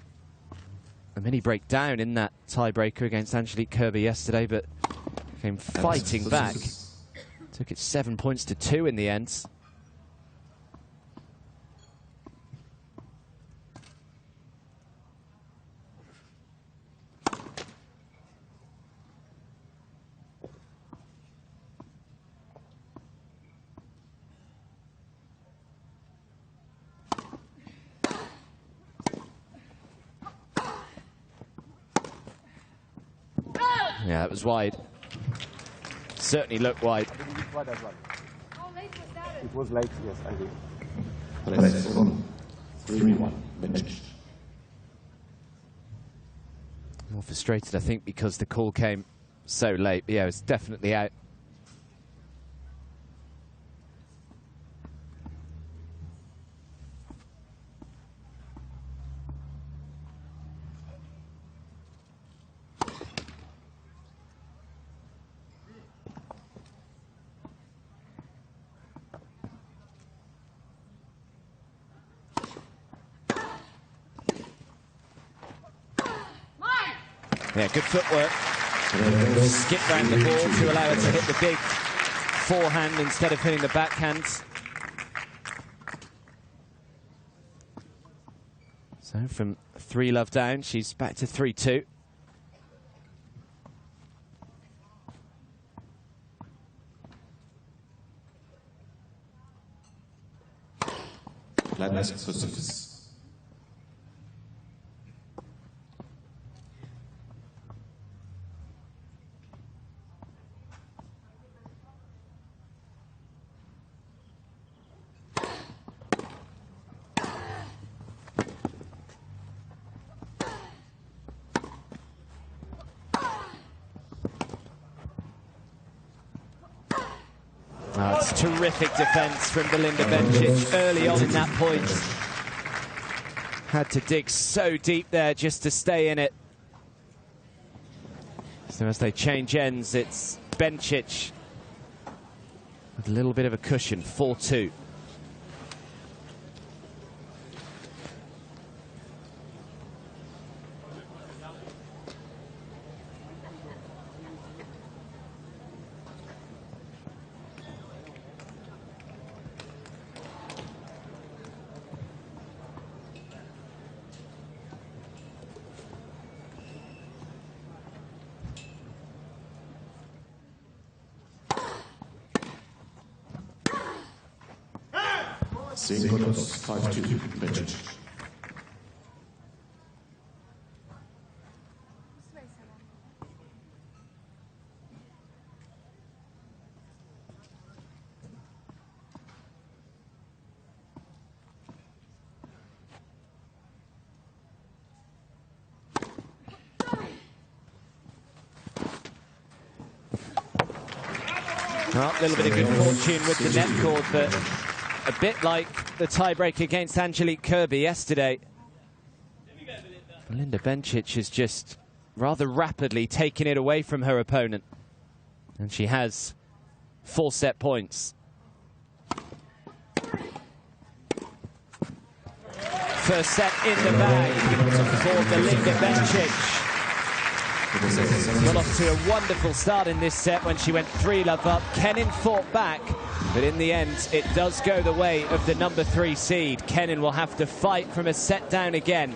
mini break down in that tiebreaker against Angelique Kerber yesterday, but came fighting back. Took it 7 points to 2 in the end. Yeah, that was wide. Certainly looked wide. How late was that? It was late, yes, I did. Press on 3-1, Bencic. More frustrated, I think, because the call came so late. But yeah, it was definitely out. Yeah, good footwork. Skip round the ball to allow her to hit the big forehand instead of hitting the backhand. So from 3-love down, she's back to 3-2. Gladness for service. Oh, it's terrific defence from Belinda Bencic early on in that point. Had to dig so deep there just to stay in it. So as they change ends, it's Bencic with a little bit of a cushion, 4-2. Synchronous 5-2, Bencic. Well, a little bit of good fortune with the net cord, but a bit like the tiebreak against Angelique Kerber yesterday. Belinda Bencic is just rather rapidly taking it away from her opponent. And she has 4 set points. First set in the bag for Belinda Bencic. Got off to a wonderful start in this set when she went 3-love up. Kenin fought back, but in the end, it does go the way of the number 3 seed. Kenin will have to fight from a set down again.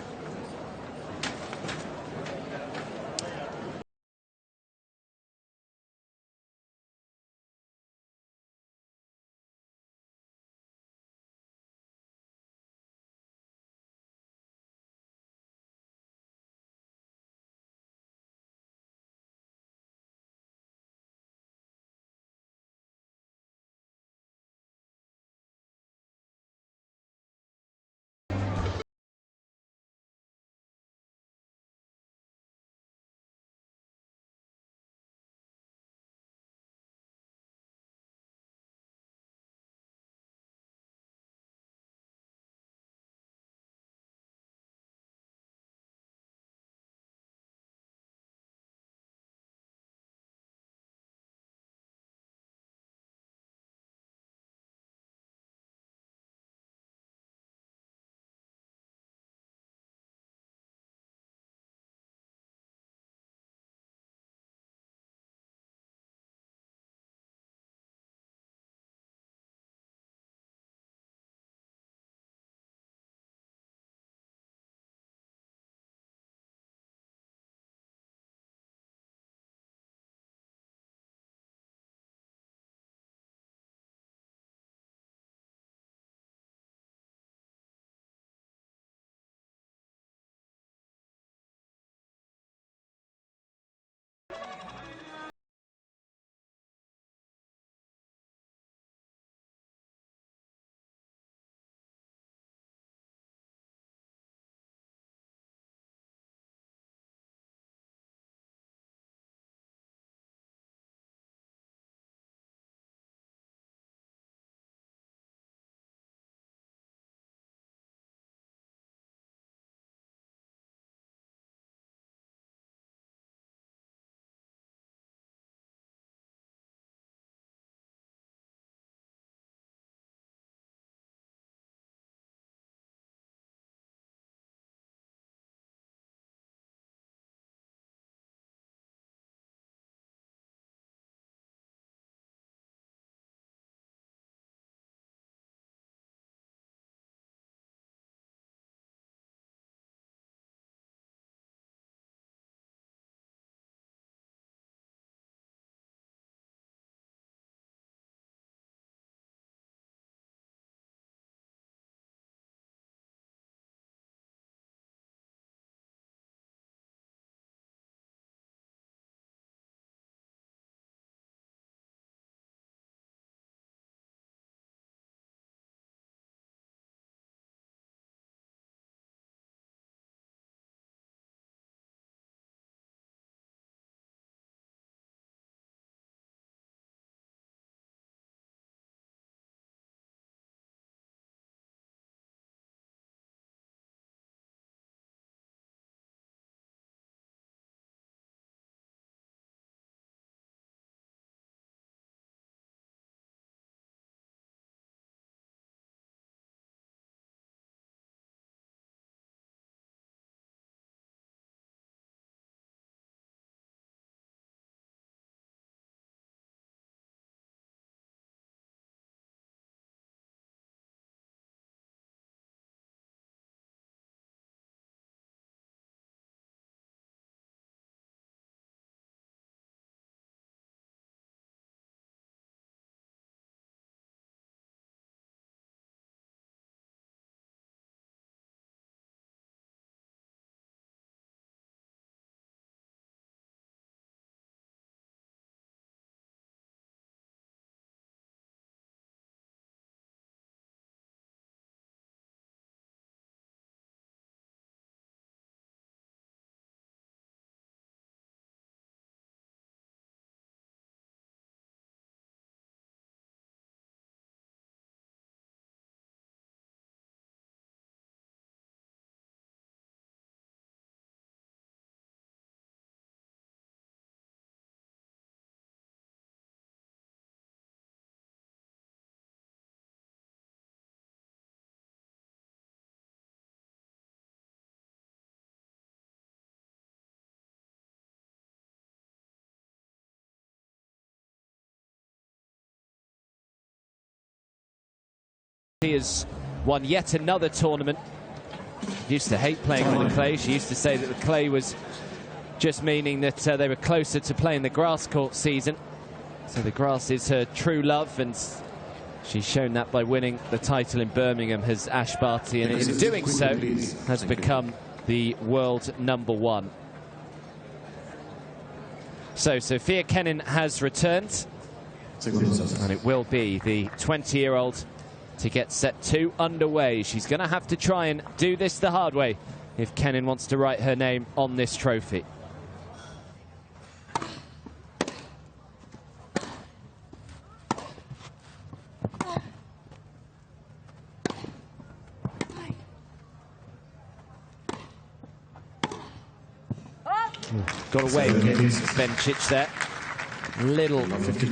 He has won yet another tournament. Used to hate playing on the clay. She used to say that the clay was just meaning that they were closer to playing the grass court season. So the grass is her true love, and she's shown that by winning the title in Birmingham as Ash Barty, and in doing so has become the world #1. So Sofia Kenin has returned, and it will be the 20-year-old to get set 2 underway. She's going to have to try and do this the hard way if Kenin wants to write her name on this trophy. Got away with it, Bencic there. A little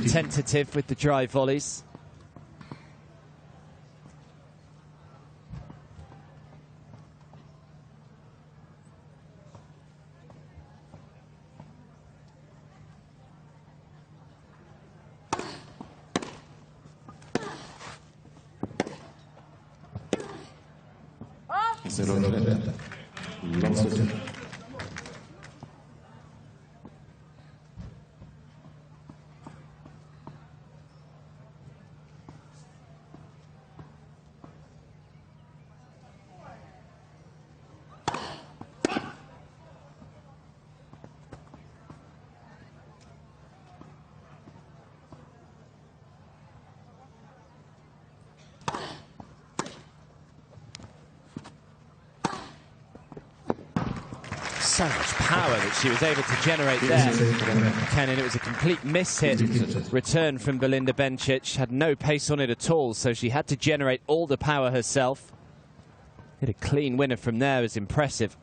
tentative with the drive volleys. So much power that she was able to generate there. Kenin, it was a complete miss-hit return from Belinda Bencic. Had no pace on it at all, so she had to generate all the power herself. Hit a clean winner from there is impressive.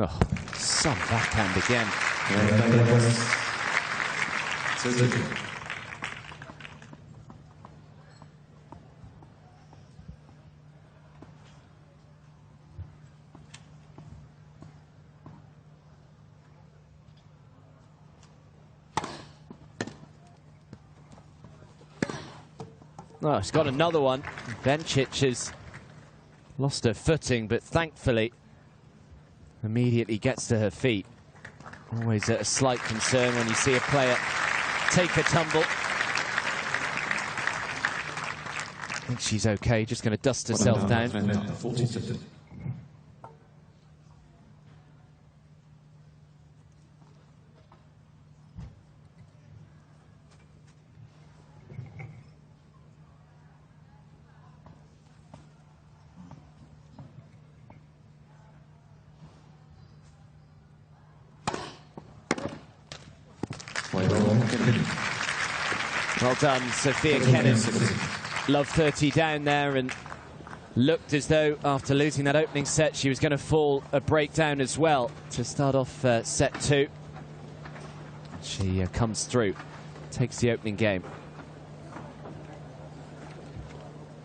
Oh, some backhand again. Oh, she's got another one. Bencic has lost her footing, but thankfully immediately gets to her feet. Always a slight concern when you see a player take a tumble. I think she's okay, just going to dust herself down. Well done, Sofia Kenin. Love 30 down there, and looked as though after losing that opening set she was going to fall a breakdown as well to start off set 2. She comes through, takes the opening game.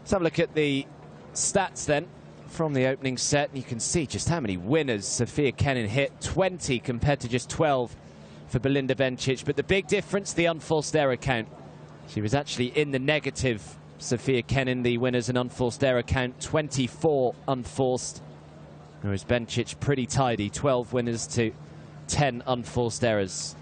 Let's have a look at the stats then from the opening set. You can see just how many winners Sofia Kenin hit. 20 compared to just 12 for Belinda Bencic. But the big difference, the unforced error count. She was actually in the negative, Sofia Kenin, the winners and unforced error count, 24 unforced. Whereas Bencic pretty tidy, 12 winners to 10 unforced errors.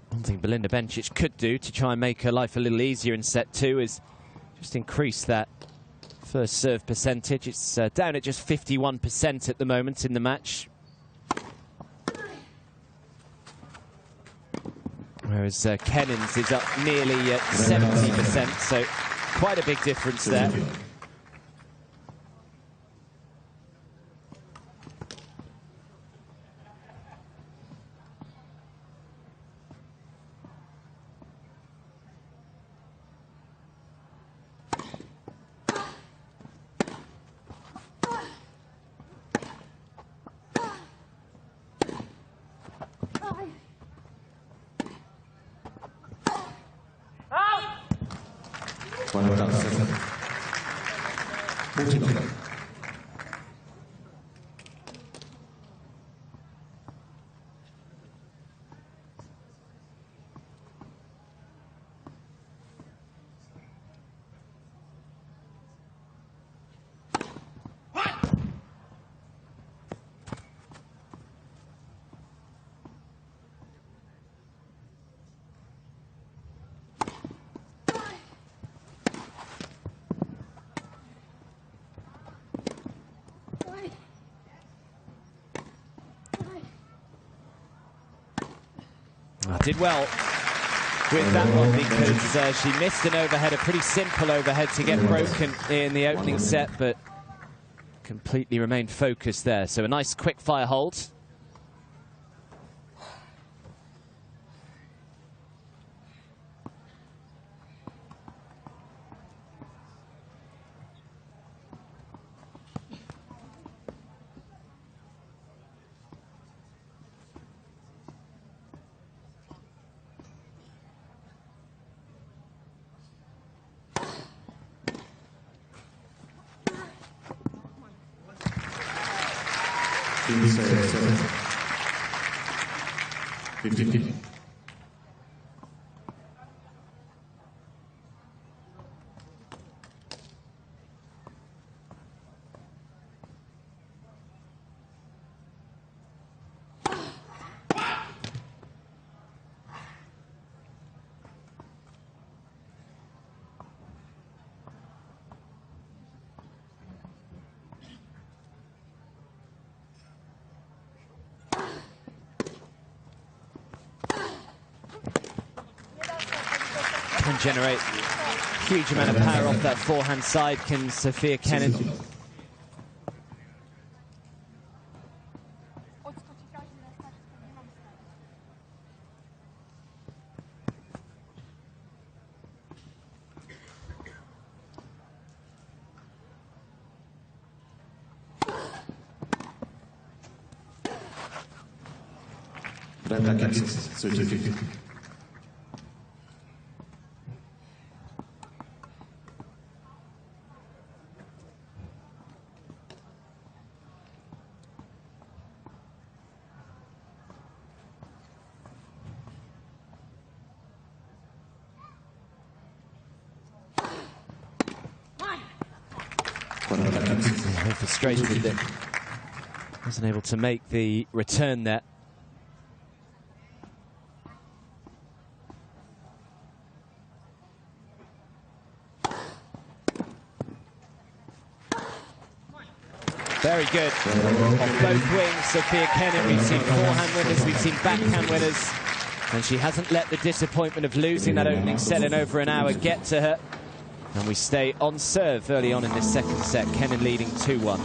One thing Belinda Bencic could do to try and make her life a little easier in set 2 is just increase that first serve percentage. It's down at just 51% at the moment in the match. Whereas Kenin's is up nearly 70%, so quite a big difference there. Did well with that one because she missed an overhead, a pretty simple overhead to get broken in the opening set, but completely remained focused there. So a nice quick fire hold. generate a huge amount of power off that forehand side, can Sofia Kenin. Belinda 30-50. Very frustrated that wasn't able to make the return there. Very good. On both wings, Sofia Kenin. We've seen forehand winners, we've seen backhand winners. And she hasn't let the disappointment of losing that opening set in over an hour get to her. And we stay on serve early on in this second set. Kenin leading 2-1.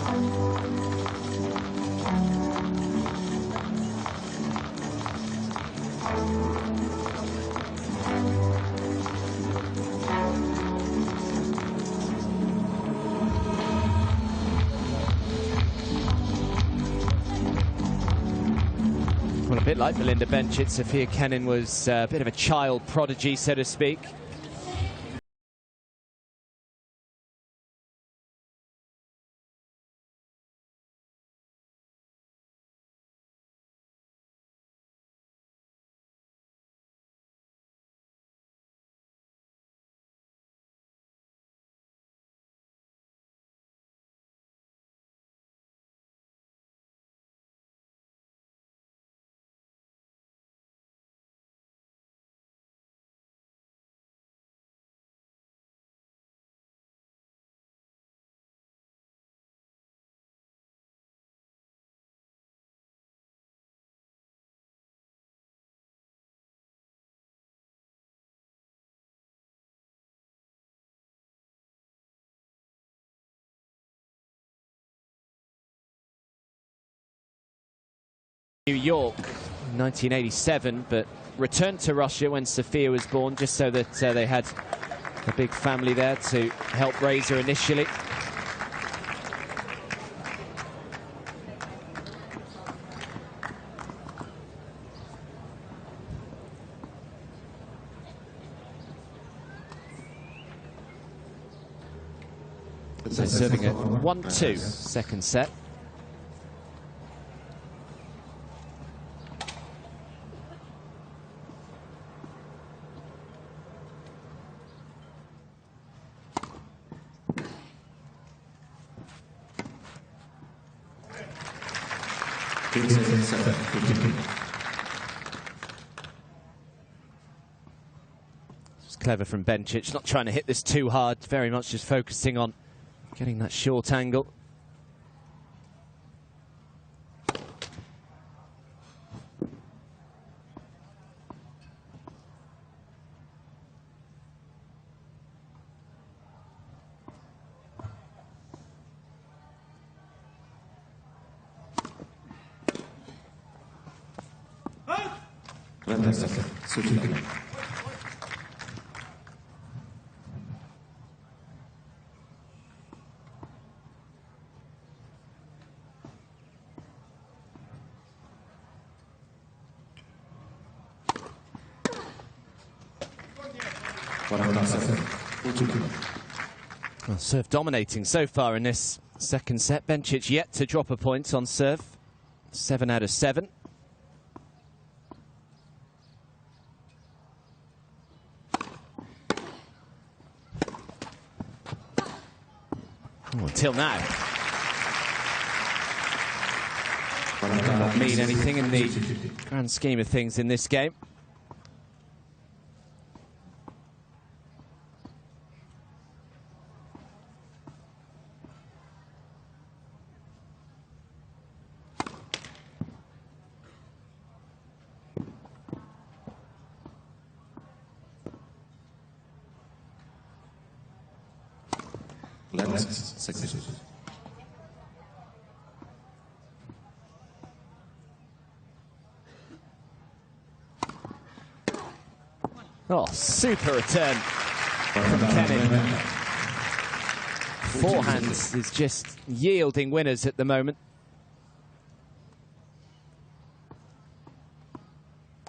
Well, a bit like Belinda Bencic, Sofia Kenin was a bit of a child prodigy, so to speak. New York, 1987, but returned to Russia when Sofia was born, just so that they had a big family there to help raise her initially. So serving at 1-2, second set. It's clever from Bencic, not trying to hit this too hard, very much just focusing on getting that short angle. Well, serve dominating so far in this second set. Bencic yet to drop a point on serve. 7 out of 7. Until now. Does not mean anything in the grand scheme of things in this game. Left 6. Oh, super return from Kenin. Forehands is just yielding winners at the moment.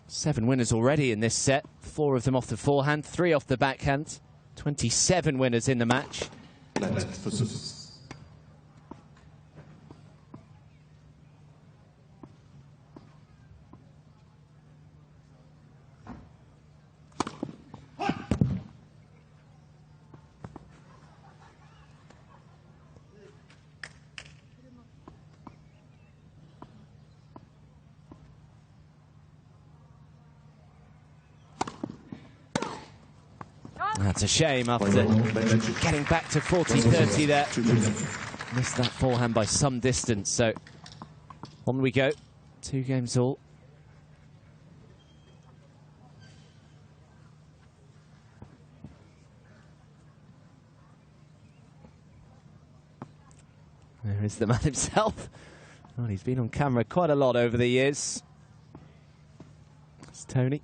7 winners already in this set. 4 of them off the forehand, 3 off the backhand. 27 winners in the match. Left for Sofia. That's a shame after getting back to 40-30 there. Missed that forehand by some distance, so on we go. 2 games all. There is the man himself. Well, he's been on camera quite a lot over the years. It's Tony.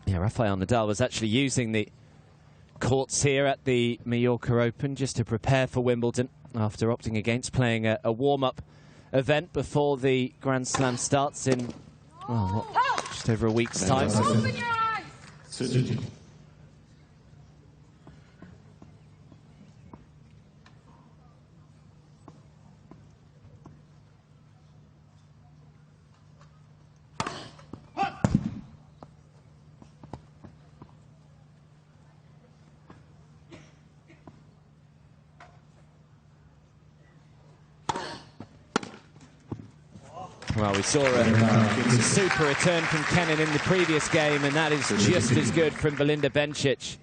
Yeah, Rafael Nadal was actually using the courts here at the Mallorca Open just to prepare for Wimbledon after opting against playing a warm-up event before the Grand Slam starts in, well, what, just over a week's time. Well, we saw a super return from Kenin in the previous game, and that is just as good from Belinda Bencic.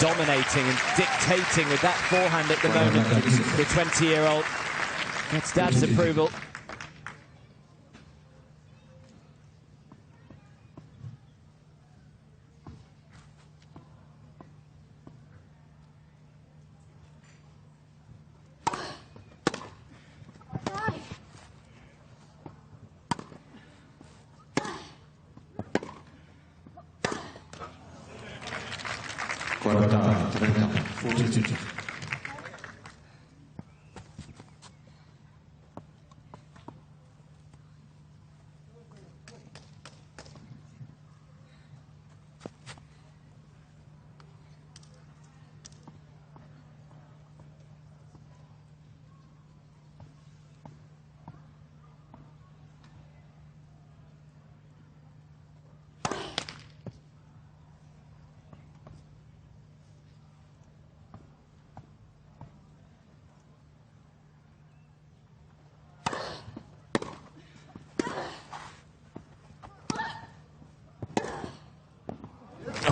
Dominating and dictating with that forehand at the moment. The 20-year-old gets Dad's approval.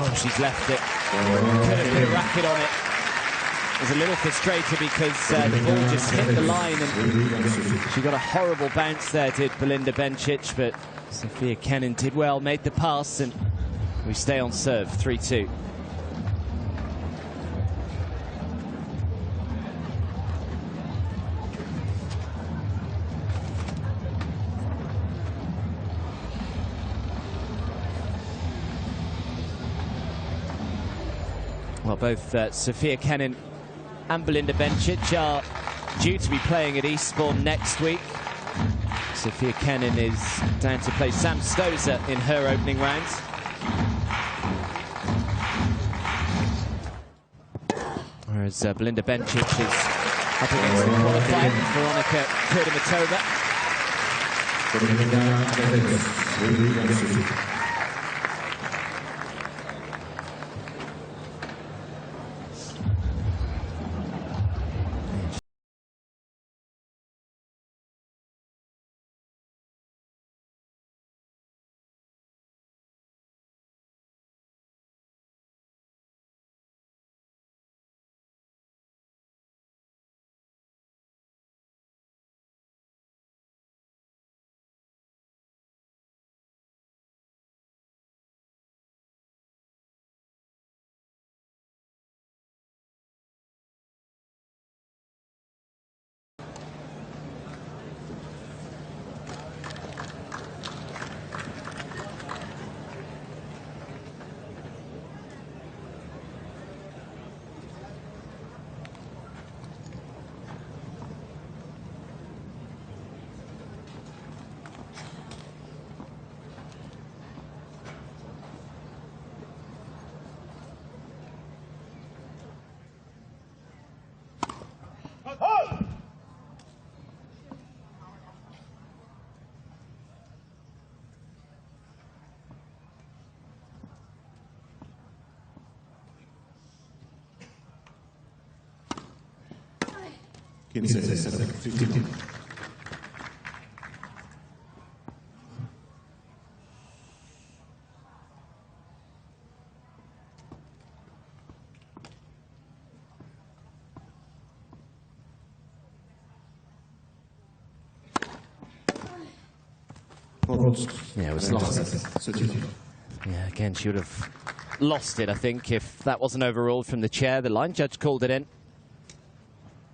Oh, she's left it. Could have put a racket on it. Was a little frustrated because the ball just hit the line and she got a horrible bounce there, did Belinda Bencic, but Sofia Kenin did well, made the pass, and we stay on serve, 3-2. Well, both Sofia Kenin and Belinda Bencic are due to be playing at Eastbourne next week. Sofia Kenin is down to play Sam Stosur in her opening rounds. Whereas Belinda Bencic is up against the qualifier, Veronika Kurdimatova. Kenin says 15. Yeah, it was lost. Yeah, again, she would have lost it, I think, if that wasn't overruled from the chair. The line judge called it in.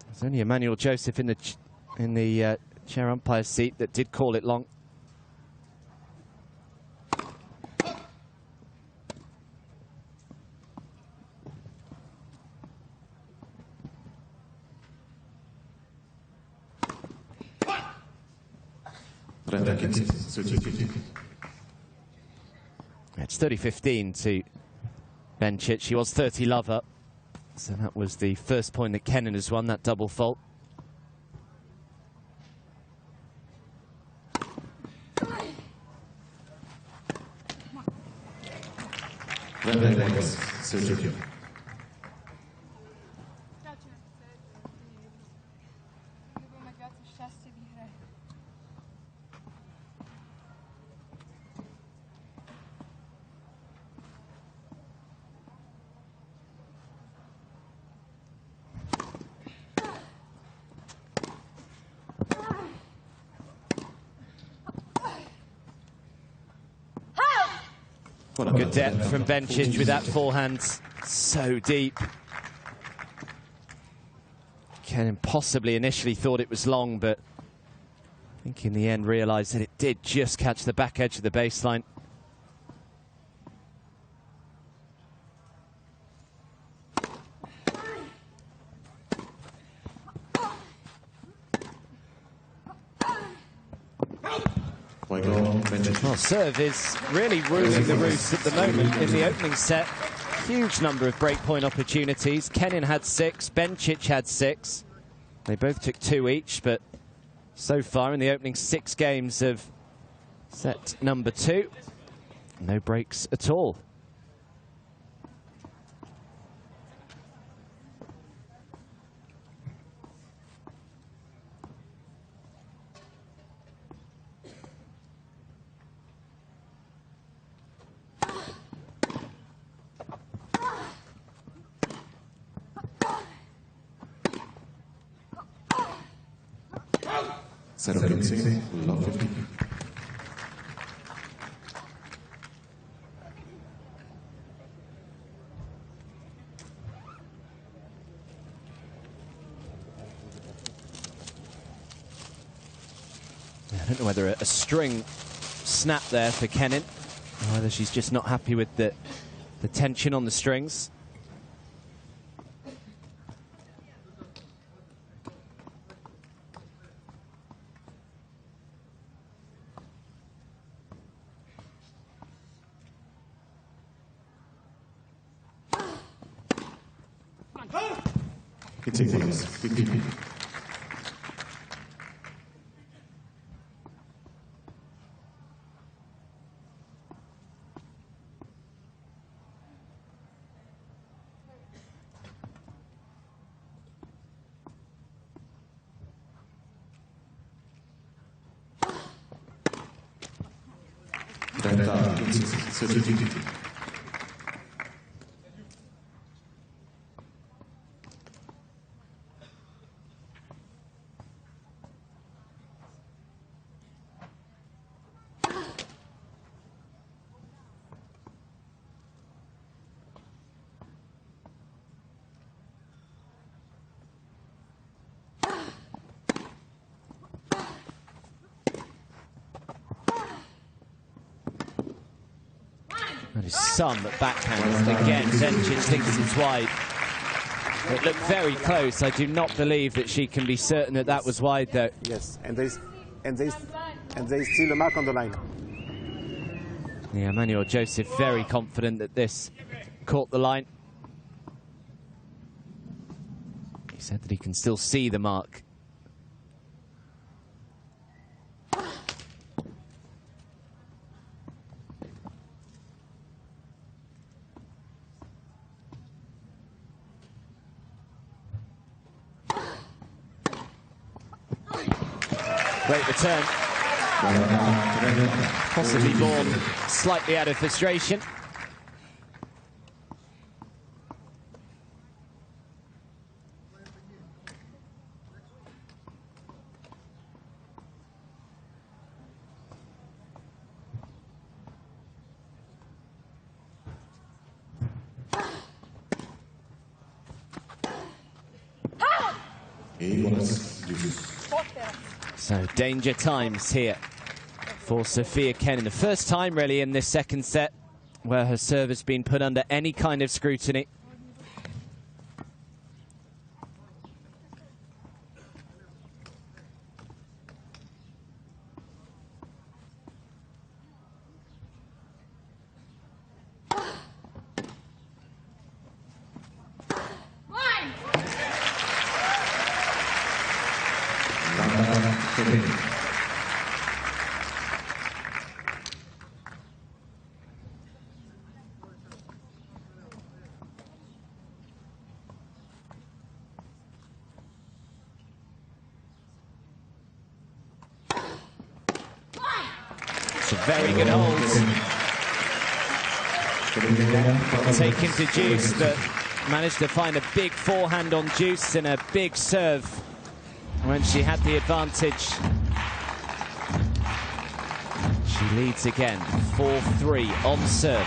There's only Emmanuel Joseph in the chair umpire's seat that did call it long. It's 30-15 to Bencic. She was 30 love up. So that was the first point that Kenin has won, that double fault. Good depth from Bencic with that forehand so deep. Kenin possibly initially thought it was long, but I think in the end realised that it did just catch the back edge of the baseline. Well, serve is really ruling the roost at the moment in the opening set. Huge number of breakpoint opportunities. Kenin had 6, Bencic had 6. They both took 2 each, but so far in the opening 6 games of set number 2, no breaks at all. Set up insane, love 50. I don't know whether a string snapped there for Kenin, or whether she's just not happy with the tension on the strings. It's equalized. 50. And his son backhands again. Bencic thinks it's wide. It looked very close. I do not believe that she can be certain that that was wide, though. Yes, and there's still a mark on the line. Yeah, Manuel Joseph very confident that this caught the line. He said that he can still see the mark. Great return. Possibly born slightly out of frustration. So danger times here for Sofia Kenin. The first time really in this second set where her serve has been put under any kind of scrutiny. It's a very good hold. Taken to Juice, but managed to find a big forehand on Juice and a big serve when she had the advantage. She leads again, 4-3 on serve.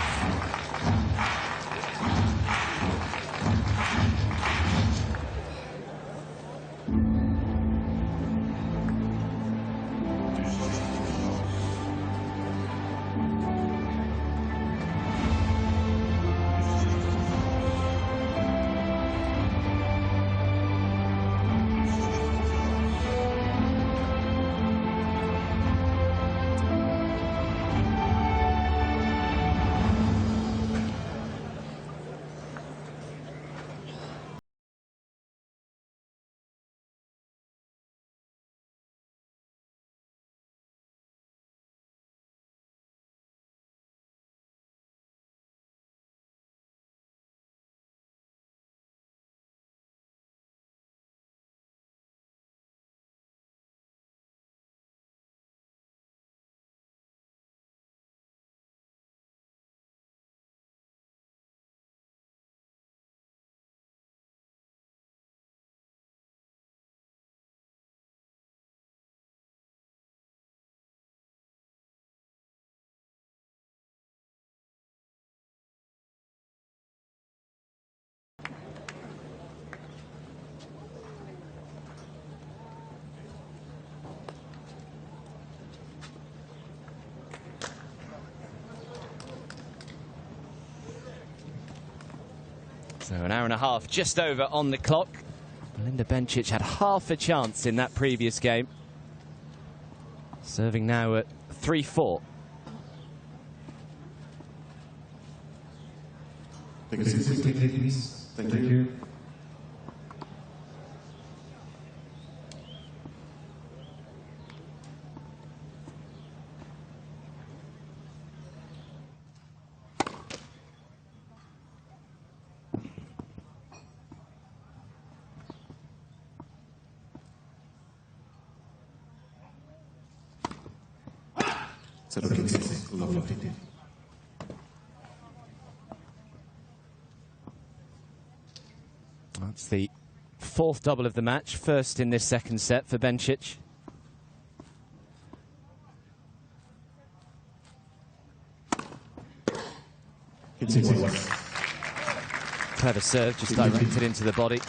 So an hour and a half just over on the clock. Belinda Bencic had half a chance in that previous game. Serving now at 3-4. Take a seat, please. Thank you. 0-15, love 15. That's the fourth double of the match, first in this second set for Bencic. Clever serve, just directed into the body.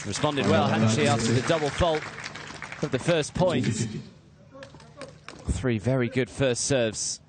Responded well, hadn't she, after the double fault of the first point. Three very good first serves.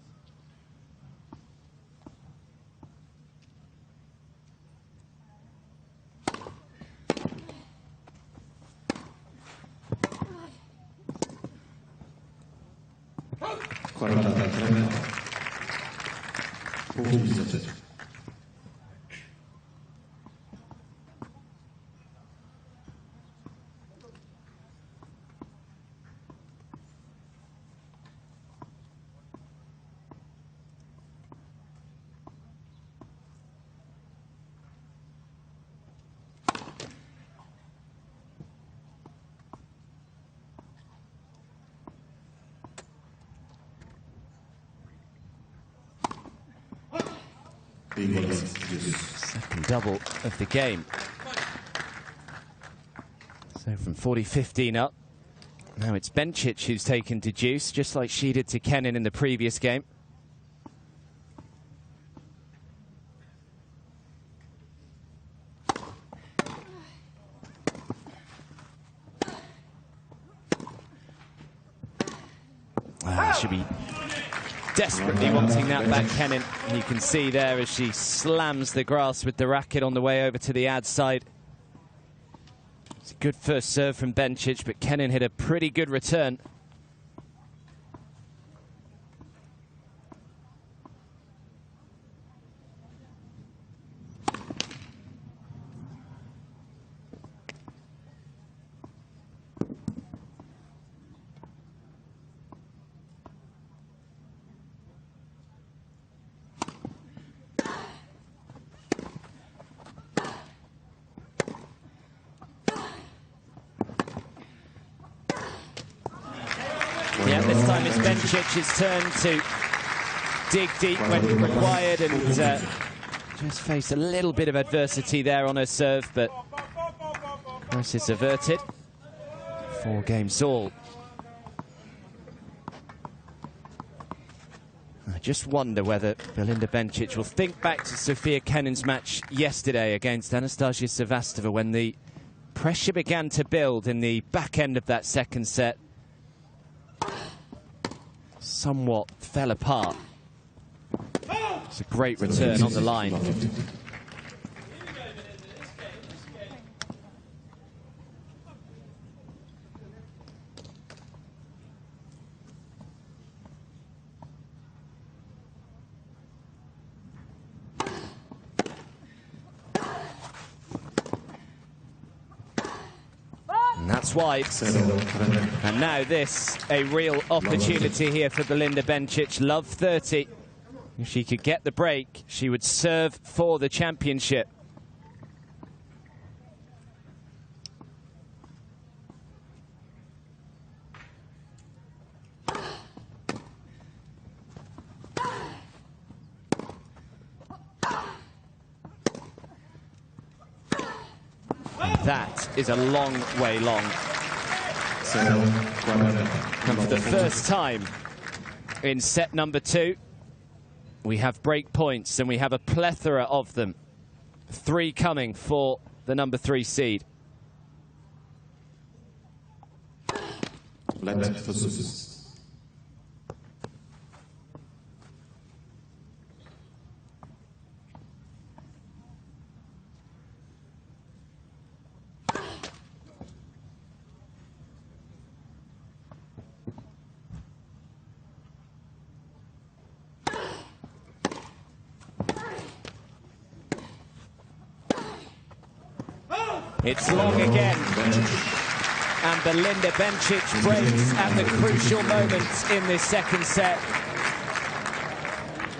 Second double of the game. So from 40-15 up, now it's Bencic who's taken to deuce, just like she did to Kenin in the previous game. Should be desperately wanting that back, Kenin. You can see there as she slams the grass with the racket on the way over to the ad side. It's a good first serve from Bencic, but Kenin hit a pretty good return. Yeah, this time it's Bencic's turn to dig deep when required and just face a little bit of adversity there on her serve, but this is averted. 4 games all. I just wonder whether Belinda Bencic will think back to Sofia Kenin's match yesterday against Anastasia Sevastova when the pressure began to build in the back end of that second set. Somewhat fell apart. It's a great return on the line. And that's wide. And now this, a real opportunity here for Belinda Bencic. Love 30. If she could get the break, she would serve for the championship. That is a long way long. And for the first time in set number 2, we have break points, and we have a plethora of them. 3 coming for the number 3 seed. It's long again. And Belinda Bencic breaks at the crucial moments in this second set.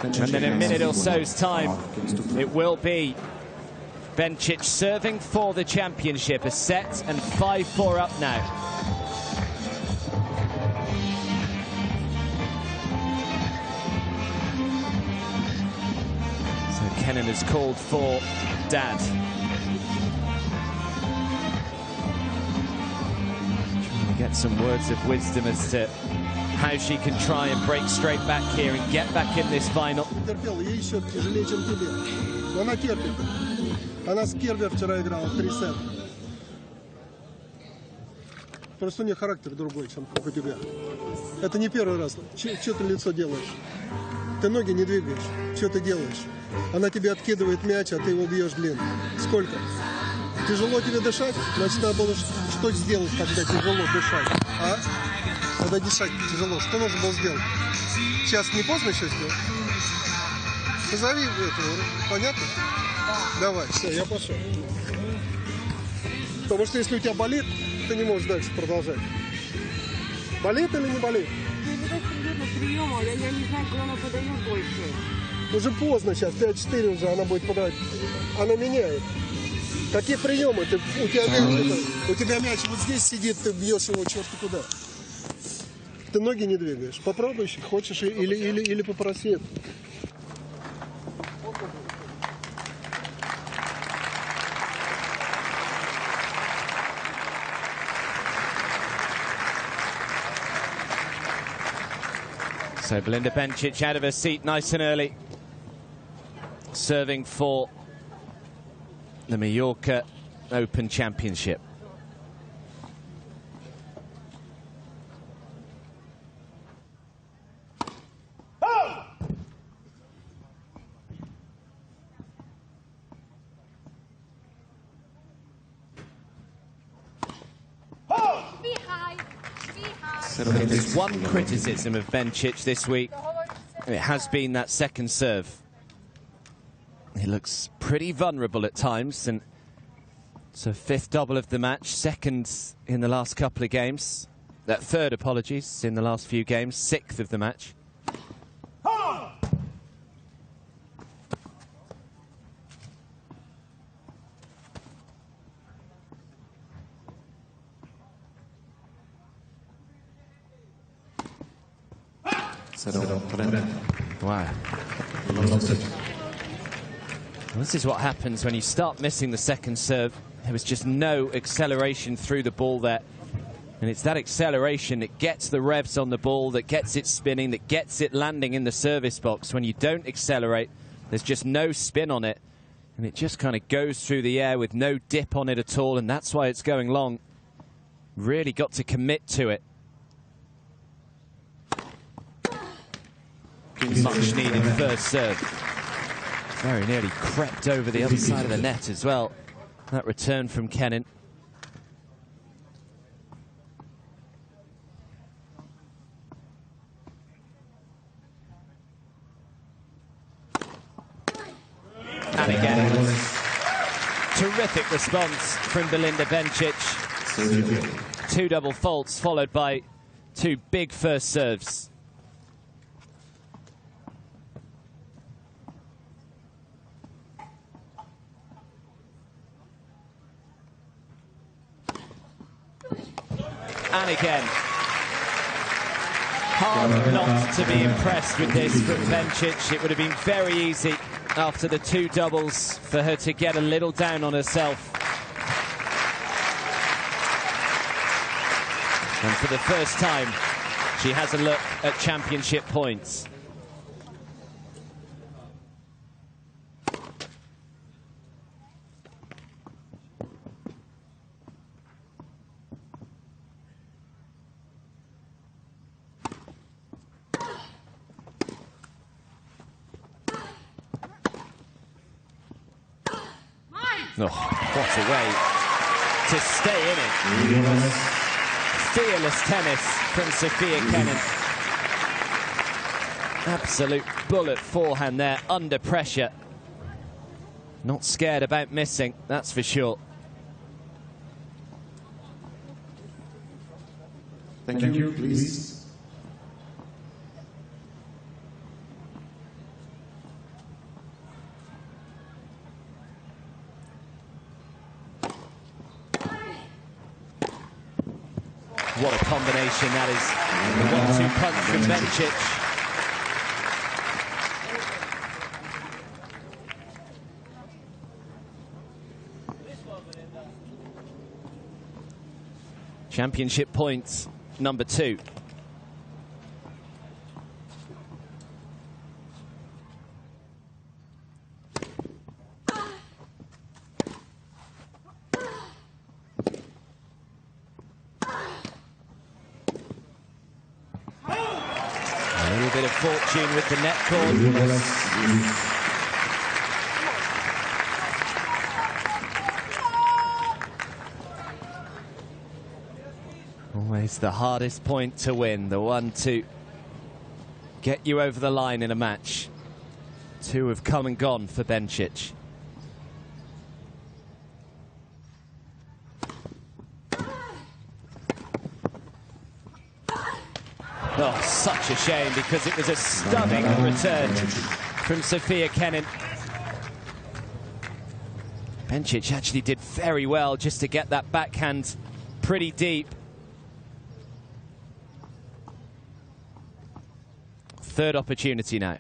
And in a minute or so's time, it will be Bencic serving for the championship. A set and 5-4 up now. So Kenin has called for Dad. Trying to get some words of wisdom as to how she can try and break straight back here and get back in this final. Ей счет тяжелее, чем тебе. Но она терпит. Она с Кербер вчера играла 3 сета. Просто у нее характер другой, чем у тебя. Это не первый раз. Что ты лицо делаешь? Ты ноги не двигаешь. Что ты делаешь? Она тебе откидывает мяч, а ты его бьешь длинно. Сколько? Тяжело тебе дышать? Значит, надо было что сделать, когда тяжело дышать? А? Когда дышать тяжело. Что нужно было сделать? Сейчас не поздно еще сделать? Позови этого. Понятно? Давай, все, я пошел. Потому что если у тебя болит, ты не можешь дальше продолжать. Болит или не болит? Приема, я не знаю, куда она подает больше. Уже поздно сейчас, 5-4 уже она будет подавать. Она меняет. Какие приемы? У тебя мяч вот здесь сидит, ты бьешь его черти куда. Ты ноги не двигаешь. Попробуй, хочешь, или попроси. So Belinda Bencic out of her seat nice and early. Serving for the Mallorca Open Championship. There's one criticism of Bencic this week, and it has been that second serve. He looks pretty vulnerable at times, and it's a 5th double of the match, 2nd in the last couple of games. That 3rd, apologies, in the last few games, 6th of the match. Wow. This is what happens when you start missing the second serve. There was just no acceleration through the ball there. And it's that acceleration that gets the revs on the ball, that gets it spinning, that gets it landing in the service box. When you don't accelerate, there's just no spin on it. And it just kind of goes through the air with no dip on it at all. And that's why it's going long. Really got to commit to it. Much needed first serve. Very nearly crept over the other side of the net as well. That return from Kenin. And again, terrific response from Belinda Bencic. 2 double faults followed by 2 big first serves. And again, hard not to be impressed with this from Bencic. It would have been very easy after the 2 doubles for her to get a little down on herself. And for the first time, she has a look at championship points. Oh, what a way to stay in it. Fearless tennis from Sofia Kenin. Absolute bullet forehand there, under pressure. Not scared about missing, that's for sure. Thank you, please. What a combination that is. The 1-2 punch from Bencic. Championship points, number 2. A little bit of fortune with the net cord. Always the hardest point to win, the one to get you over the line in a match. 2 have come and gone for Bencic. Oh, such a shame, because it was a stunning return from Sofia Kenin. Bencic actually did very well just to get that backhand pretty deep. Third opportunity now.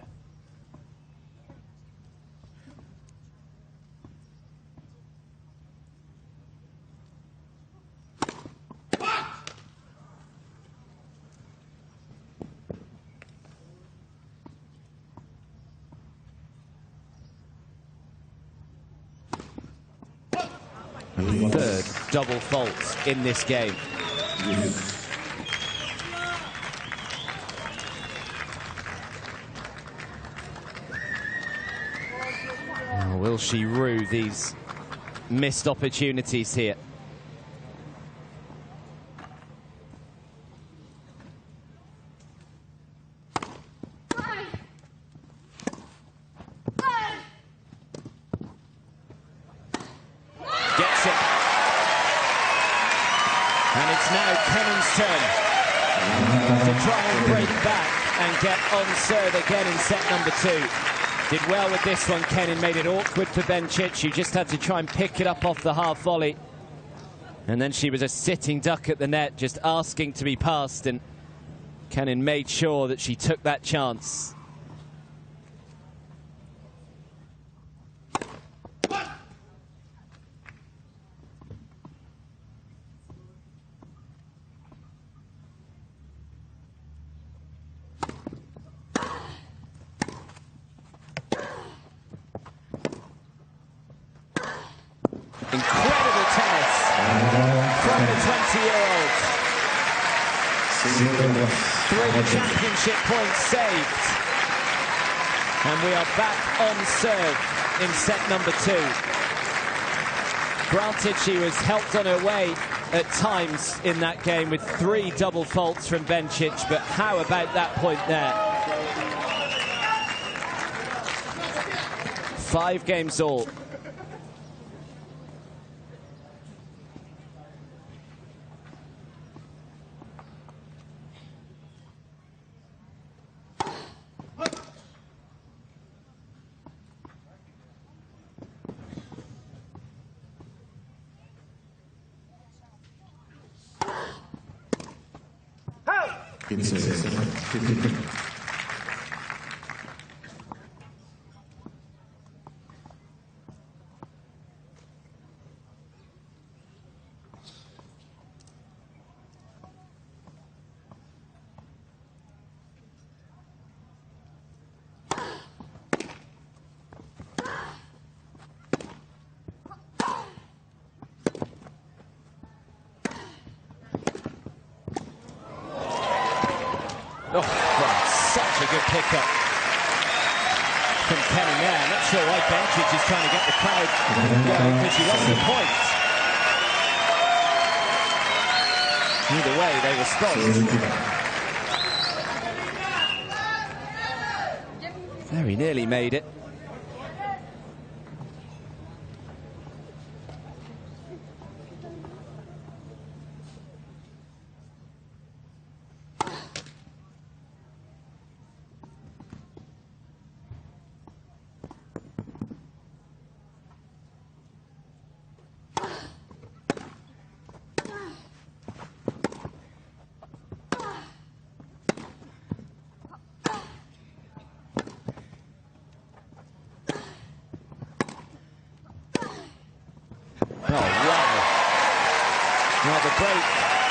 Third double fault in this game. Oh, will she rue these missed opportunities here? Gets it. And it's now Kenin's turn to try and break back and get on serve again in set number 2. Did well with this one. Kenin made it awkward for Bencic. She just had to try and pick it up off the half volley. And then she was a sitting duck at the net, just asking to be passed. And Kenin made sure that she took that chance. Incredible tennis from the 20-year-old. 3 championship points saved. And we are back on serve in set number 2. Granted, she was helped on her way at times in that game with 3 double faults from Bencic, but how about that point there? 5 games all. Oh, well, such a good pickup from Kenin there. I'm not sure why Bencic is trying to get the crowd going, because she lost the point. Either way, they respond. Very nearly made it.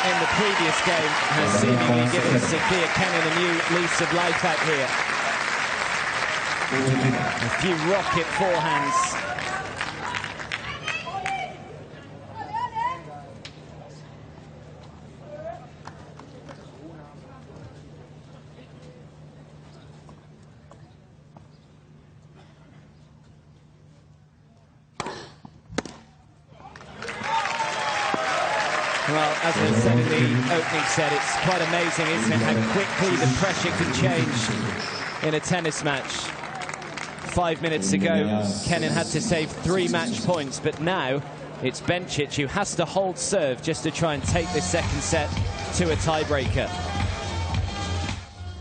in the previous game has seemingly given Sofia Kenin a new lease of life out here. A few rocket forehands. Well, as I said in the opening set, it's quite amazing, isn't it, how quickly the pressure can change in a tennis match. 5 minutes ago, Kenin had to save 3 match points, but now it's Bencic who has to hold serve just to try and take this second set to a tiebreaker.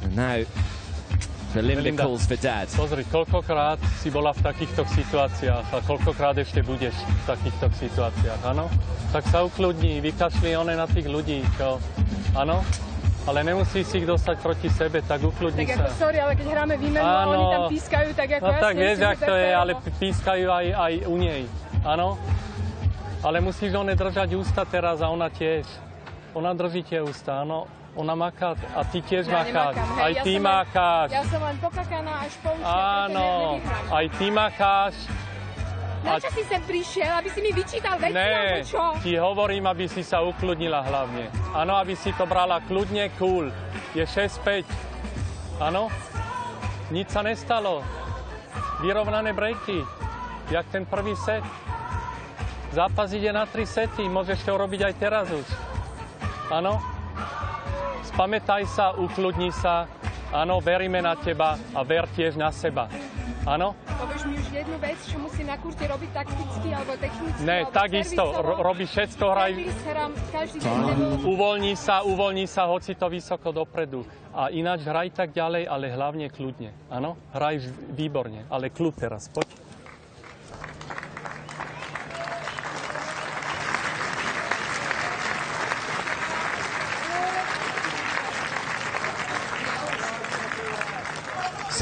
And now Belinda calls for dad. Pozri, koľkokrát si bola v takýchto situáciách a koľkokrát ešte budeš v takýchto situáciách, áno? Tak sa ukľudni, vykašli one na tých ľudí, čo? Áno? Ale nemusí si ich dostať proti sebe, tak ukľudni sa. Tak ako, sorry, ale keď hráme výmenu a oni tam pískajú, tak ako no tak vieš, jak to je, ale pískajú aj u nej, áno? Ale musíš one držať ústa teraz a ona tiež. Ona drží tie ústa, áno? Ona maká a ty tiež makáš. Aj ty makáš. Ja som len pokakaná až po uši. Áno, aj ty makáš. Na čo si sem prišiel? Aby si mi vyčítal veci, alebo čo? Ne, ti hovorím, aby si sa ukludnila hlavne. Áno, aby si to brala kľudne, cool. Je 6-5. Áno? Nič sa nestalo. Vyrovnané breaky. Jak ten prvý set. Zápas ide na 3 sety. Môžeš to robiť aj teraz už. Áno? Spamätaj sa, ukludni sa, áno, veríme na teba a ver tiež na seba, áno? Povieš mi už jednu vec, čo musí na kurte robiť takticky alebo technicky? Ne, takisto, robíš všetko, hraj... Uvoľní sa, hoci to vysoko dopredu. A ináč hraj tak ďalej, ale hlavne kľudne, áno? Hraj výborne, ale kľud teraz, poď.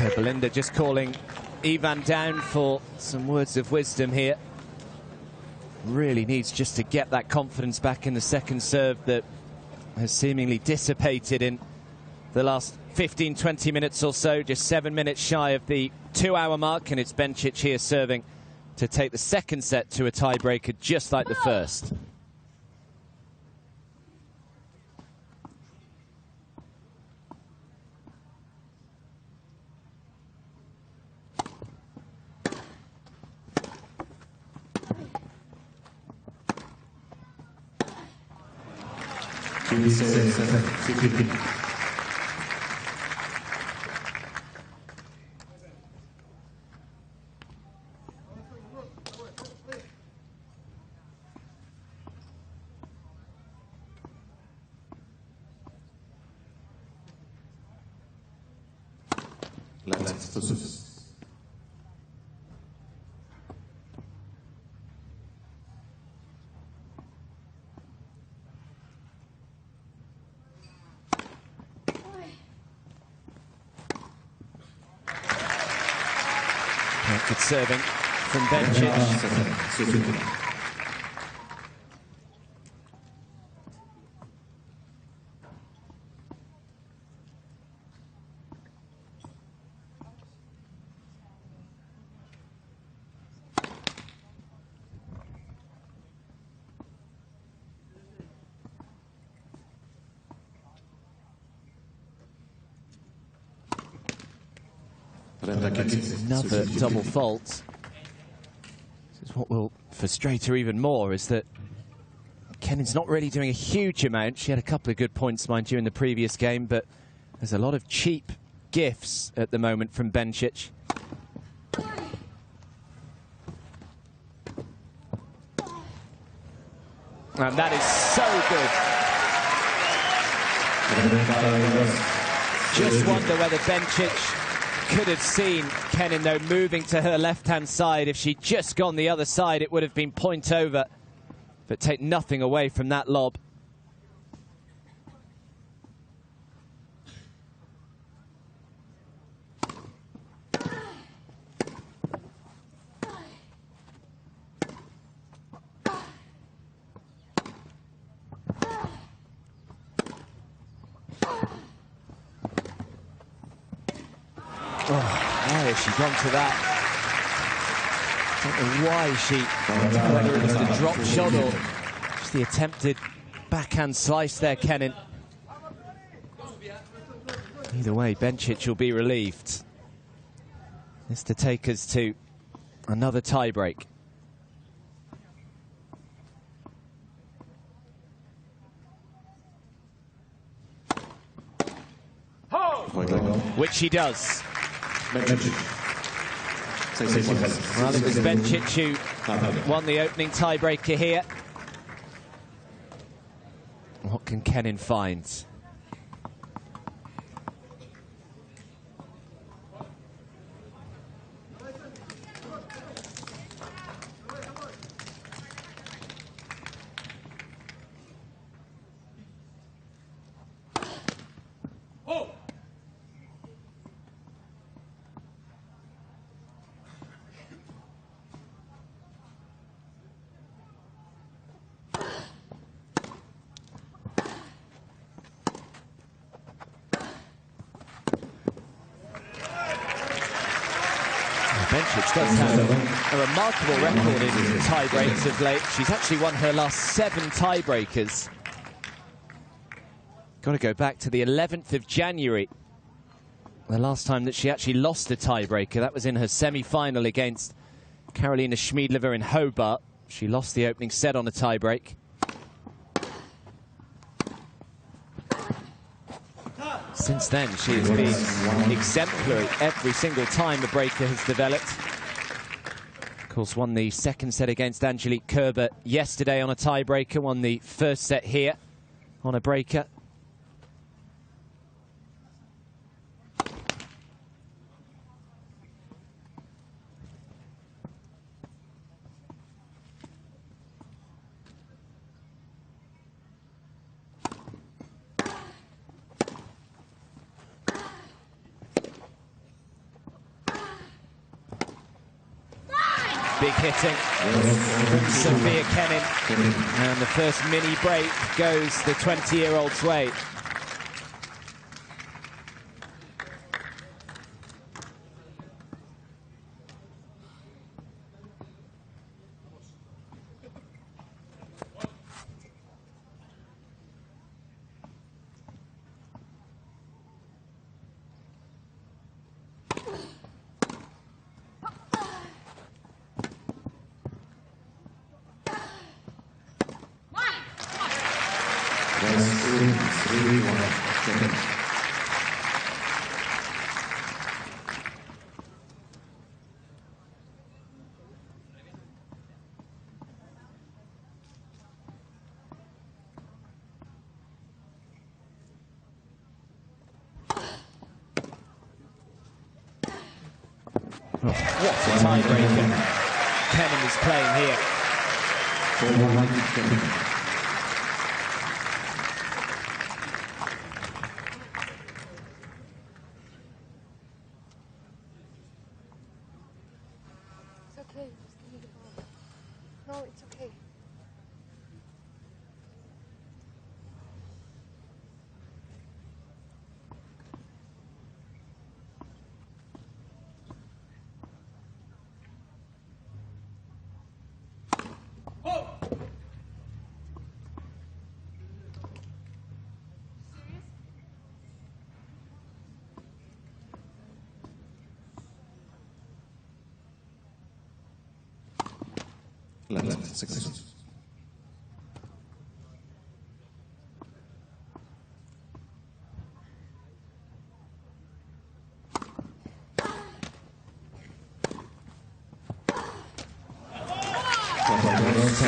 So Belinda just calling Ivan down for some words of wisdom here. Really needs just to get that confidence back in the second serve that has seemingly dissipated in the last 15-20 minutes or so. Just 7 minutes shy of the 2-hour mark, and it's Bencic here serving to take the second set to a tiebreaker just like the first. Good serving from Bencic. Another double fault. This is what will frustrate her even more, is that Kenin's not really doing a huge amount. She had a couple of good points, mind you, in the previous game, but there's a lot of cheap gifts at the moment from Bencic. And that is so good. Just wonder whether Bencic could have seen Kenin, though, moving to her left-hand side. If she'd just gone the other side, it would have been point over. But take nothing away from that lob. Why has she gone to that? I don't know why whether it was the drop shot or just the attempted backhand slice there, Kenin. Either way, Bencic will be relieved. This to take us to another tie-break. Which he does. Well, it was Bencic who won the opening tiebreaker here. What can Kenin find? Bencic does have a remarkable record in tie-breaks of late. She's actually won her last 7 tiebreakers. Got to go back to the 11th of January. The last time that she actually lost a tiebreaker. That was in her semi-final against Karolina Schmiedlova in Hobart. She lost the opening set on a tiebreak. Since then, she has been exemplary every single time a breaker has developed. Of course, won the second set against Angelique Kerber yesterday on a tiebreaker, won the first set here on a breaker. Big hitting from Sofia Kenin. And the first mini break goes the 20-year-old's way. What a tiebreaker Kenin is playing here. It's okay. Just give me the ball. No, it's okay. Left, 6 seconds.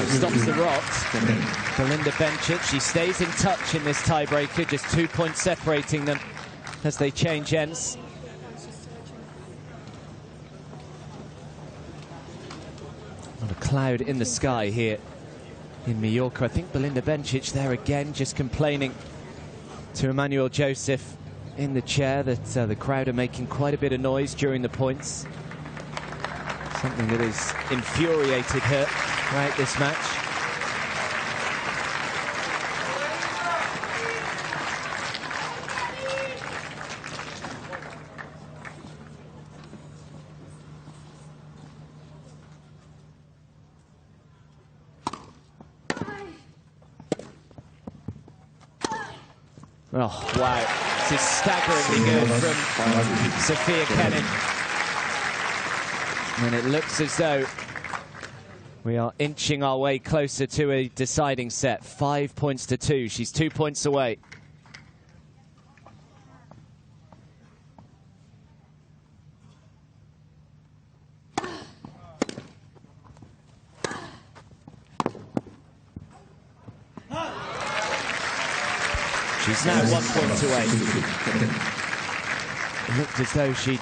Stops the rot. Belinda Bencic, she stays in touch in this tiebreaker, just 2 points separating them as they change ends. Not a cloud in the sky here in Mallorca. I think Belinda Bencic there again, just complaining to Emmanuel Joseph in the chair that the crowd are making quite a bit of noise during the points. Something that has infuriated her throughout this match. Oh, wow. This is staggeringly good from Sofia Kenin. And it looks as though we are inching our way closer to a deciding set. 5 points to 2. She's 2 points away. She's now 1 point away. It looked as though she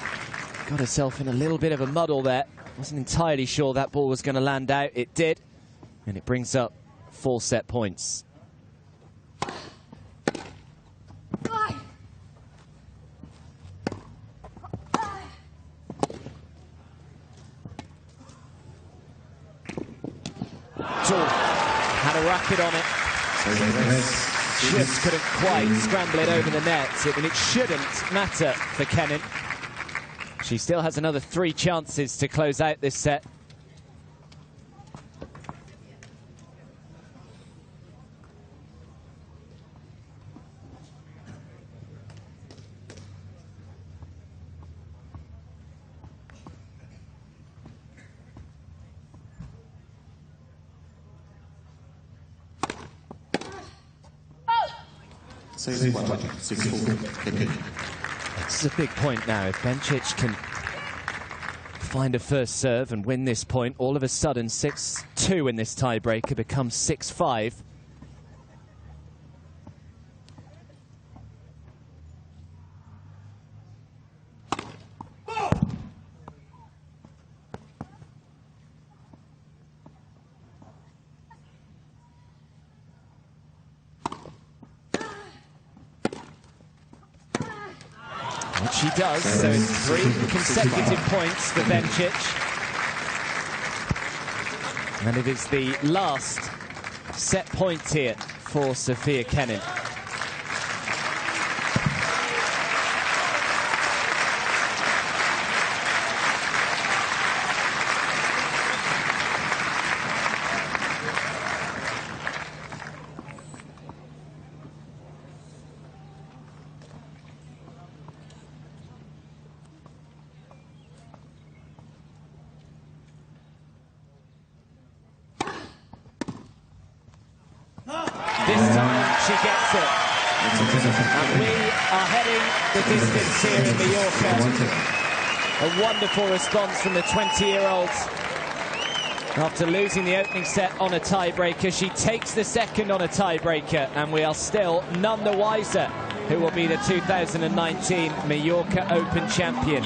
got herself in a little bit of a muddle there. Wasn't entirely sure that ball was going to land out. It did. And it brings up 4 set points. Had a racket on it. Just couldn't quite scramble it over the net, and it shouldn't matter for Kenin. She still has another 3 chances to close out this set. This is a big point now. If Bencic can find a first serve and win this point, all of a sudden 6-2 in this tiebreaker becomes 6-5. What she does, so it's 3 consecutive points for Bencic. And it is the last set point here for Sofia Kenin. This time she gets it. And we are heading the distance here in Mallorca. A wonderful response from the 20-year-old. After losing the opening set on a tiebreaker, she takes the second on a tiebreaker, and we are still none the wiser who will be the 2019 Mallorca Open champion.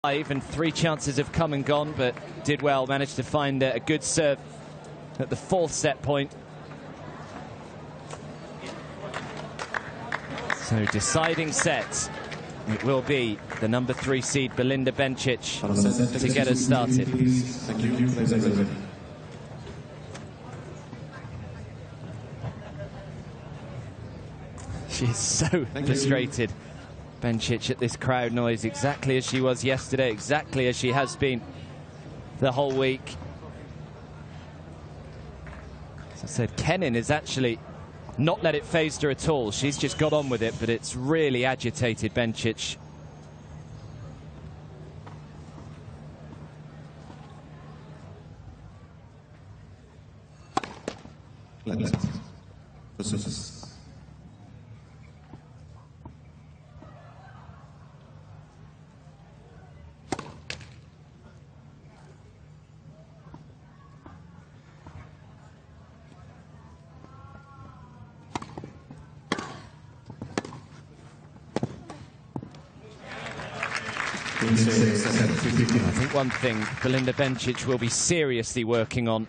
And 3 chances have come and gone, but did well, managed to find a good serve at the 4th set point. So deciding set. It will be the number 3 seed Belinda Bencic to get us started. Thank you. She's so frustrated, Bencic, at this crowd noise, exactly as she was yesterday, exactly as she has been the whole week. As I said, Kenin is actually not let it phase her at all. She's just got on with it, but it's really agitated Bencic. I think one thing Belinda Bencic will be seriously working on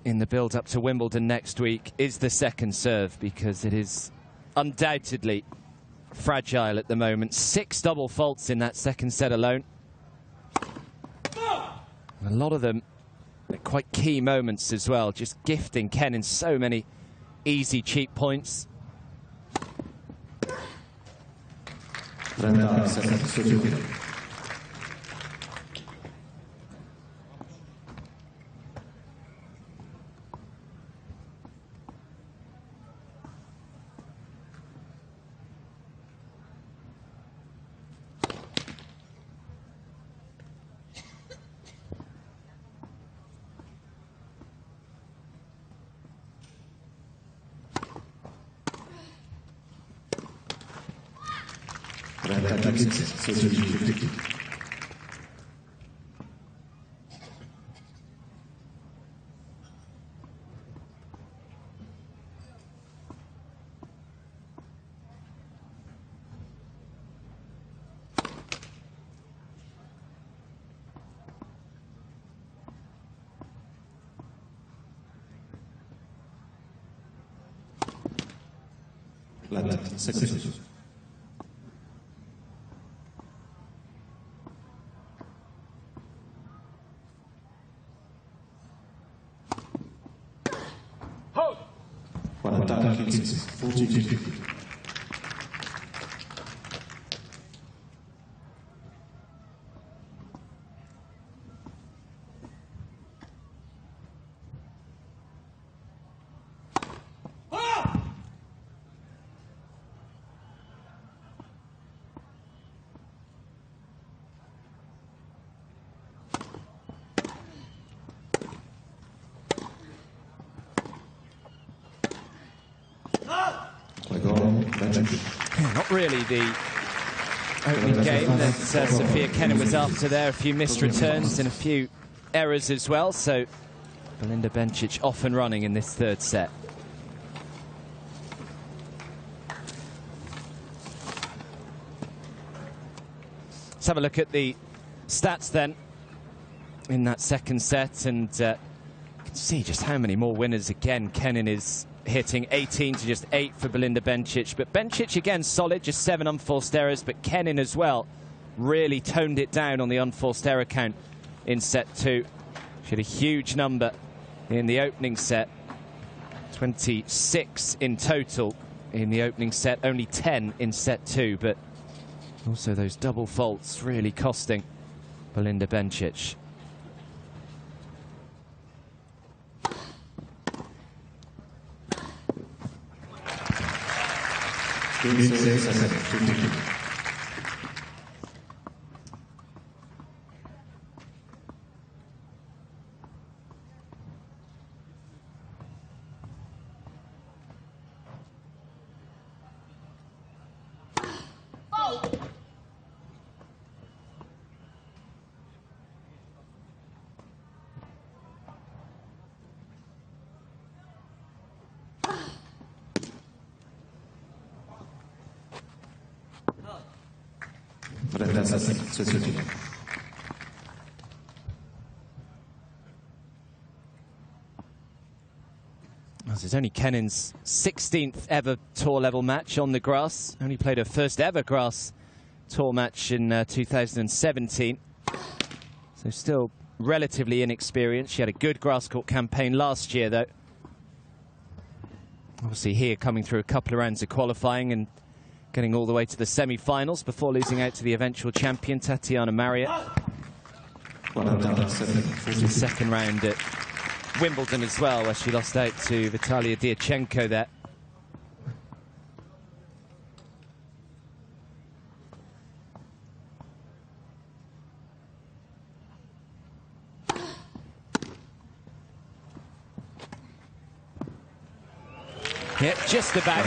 in the build-up to Wimbledon next week is the second serve, because it is undoubtedly fragile at the moment. 6 double faults in that second set alone. A lot of them at quite key moments as well, just gifting Kenin so many easy, cheap points. Not really the opening game that Sofia Kenin was after there. A few missed returns and a few errors as well. So Belinda Bencic off and running in this third set. Let's have a look at the stats then in that second set, and you can see just how many more winners again Kenin is hitting. 18 to just 8 for Belinda Bencic, but Bencic again solid, just 7 unforced errors, but Kenin as well really toned it down on the unforced error count in set 2. She had a huge number in the opening set, 26 in total in the opening set, only 10 in set 2, but also those double faults really costing Belinda Bencic. This is only Kenin's 16th ever tour level match on the grass. Only played her first ever grass tour match in 2017. So still relatively inexperienced. She had a good grass court campaign last year, though. Obviously here coming through a couple of rounds of qualifying and getting all the way to the semi-finals before losing out to the eventual champion, Tatiana Marriott. The second round at Wimbledon as well, where she lost out to Vitalia Diachenko there. Yeah, just about.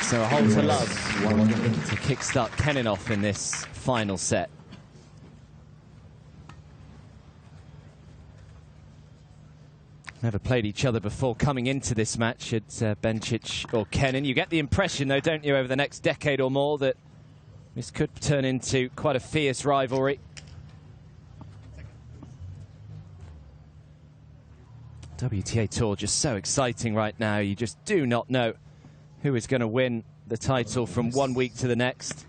So a hole to love to kickstart Kenin off in this final set. Never played each other before coming into this match at Bencic or Kenin. You get the impression, though, don't you, over the next decade or more, that this could turn into quite a fierce rivalry. WTA Tour just so exciting right now. You just do not know who is going to win the title from one week to the next.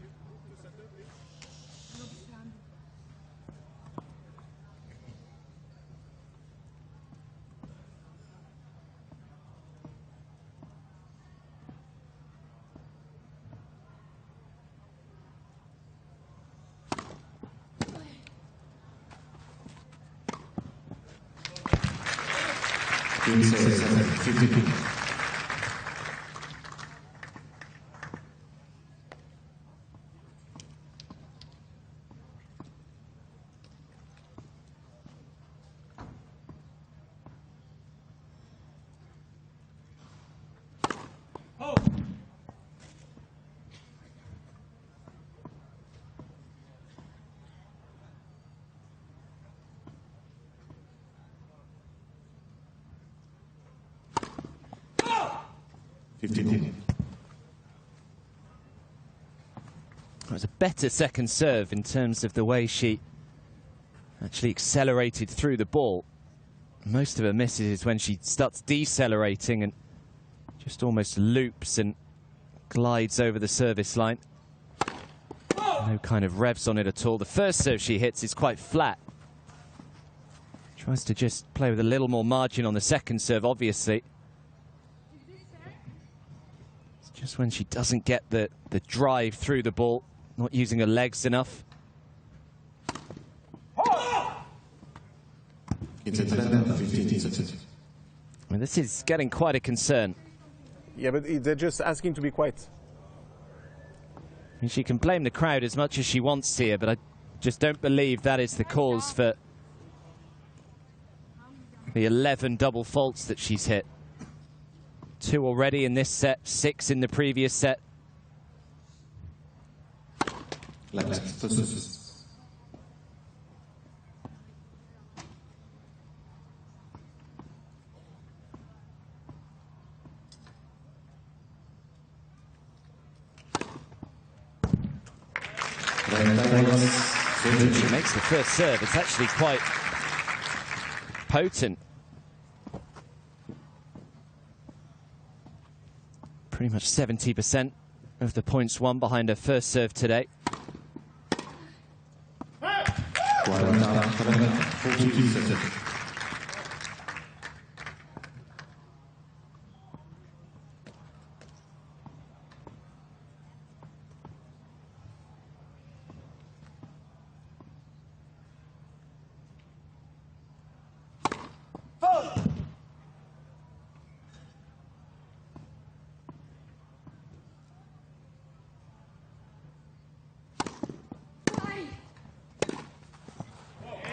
It was a better second serve in terms of the way she actually accelerated through the ball. Most of her misses is when she starts decelerating and just almost loops and glides over the service line. No kind of revs on it at all. The first serve she hits is quite flat. Tries to just play with a little more margin on the second serve, obviously. Just when she doesn't get the drive through the ball, not using her legs enough. I mean, this is getting quite a concern. Yeah, but they're just asking to be quiet. I mean, she can blame the crowd as much as she wants here, but I just don't believe that is the cause for the 11 double faults that she's hit. 2 already in this set, 6 in the previous set. She makes the first serve. It's actually quite potent. Pretty much 70% of the points won behind her first serve today.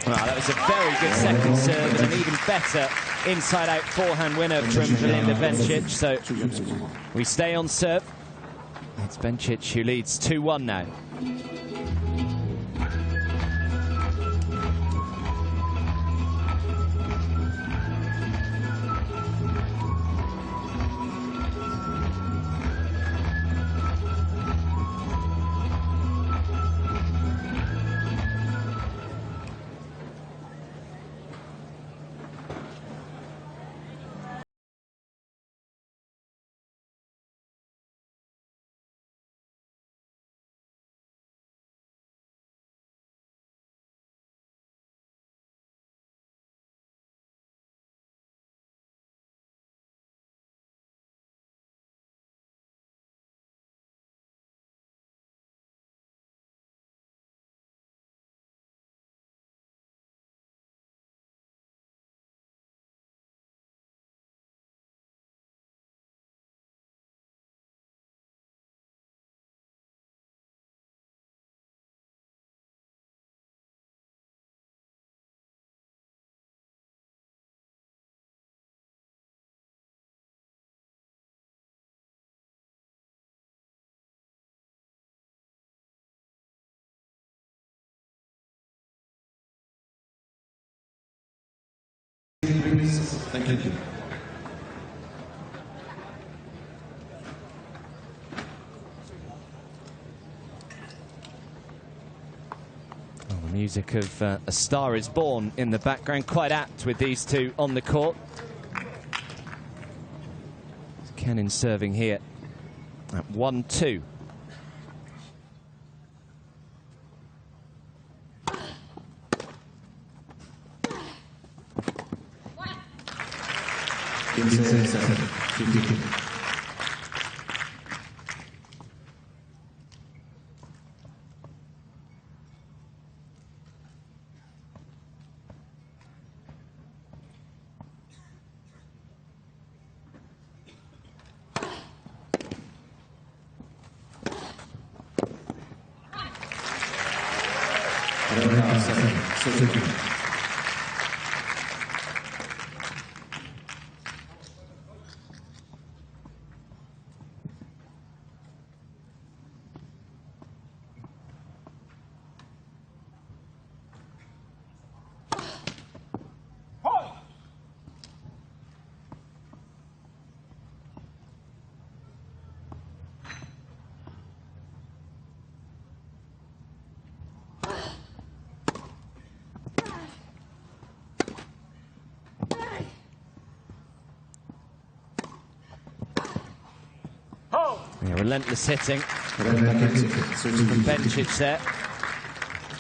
Well, that was a very good second serve and an even better inside-out forehand winner from Belinda Bencic. So we stay on serve. It's Bencic who leads 2-1 now. Thank you. Well, the music of A Star Is Born in the background, quite apt with these two on the court. Kenin serving here at 1-2. Game 7, 50. Yeah, relentless hitting from Bencic there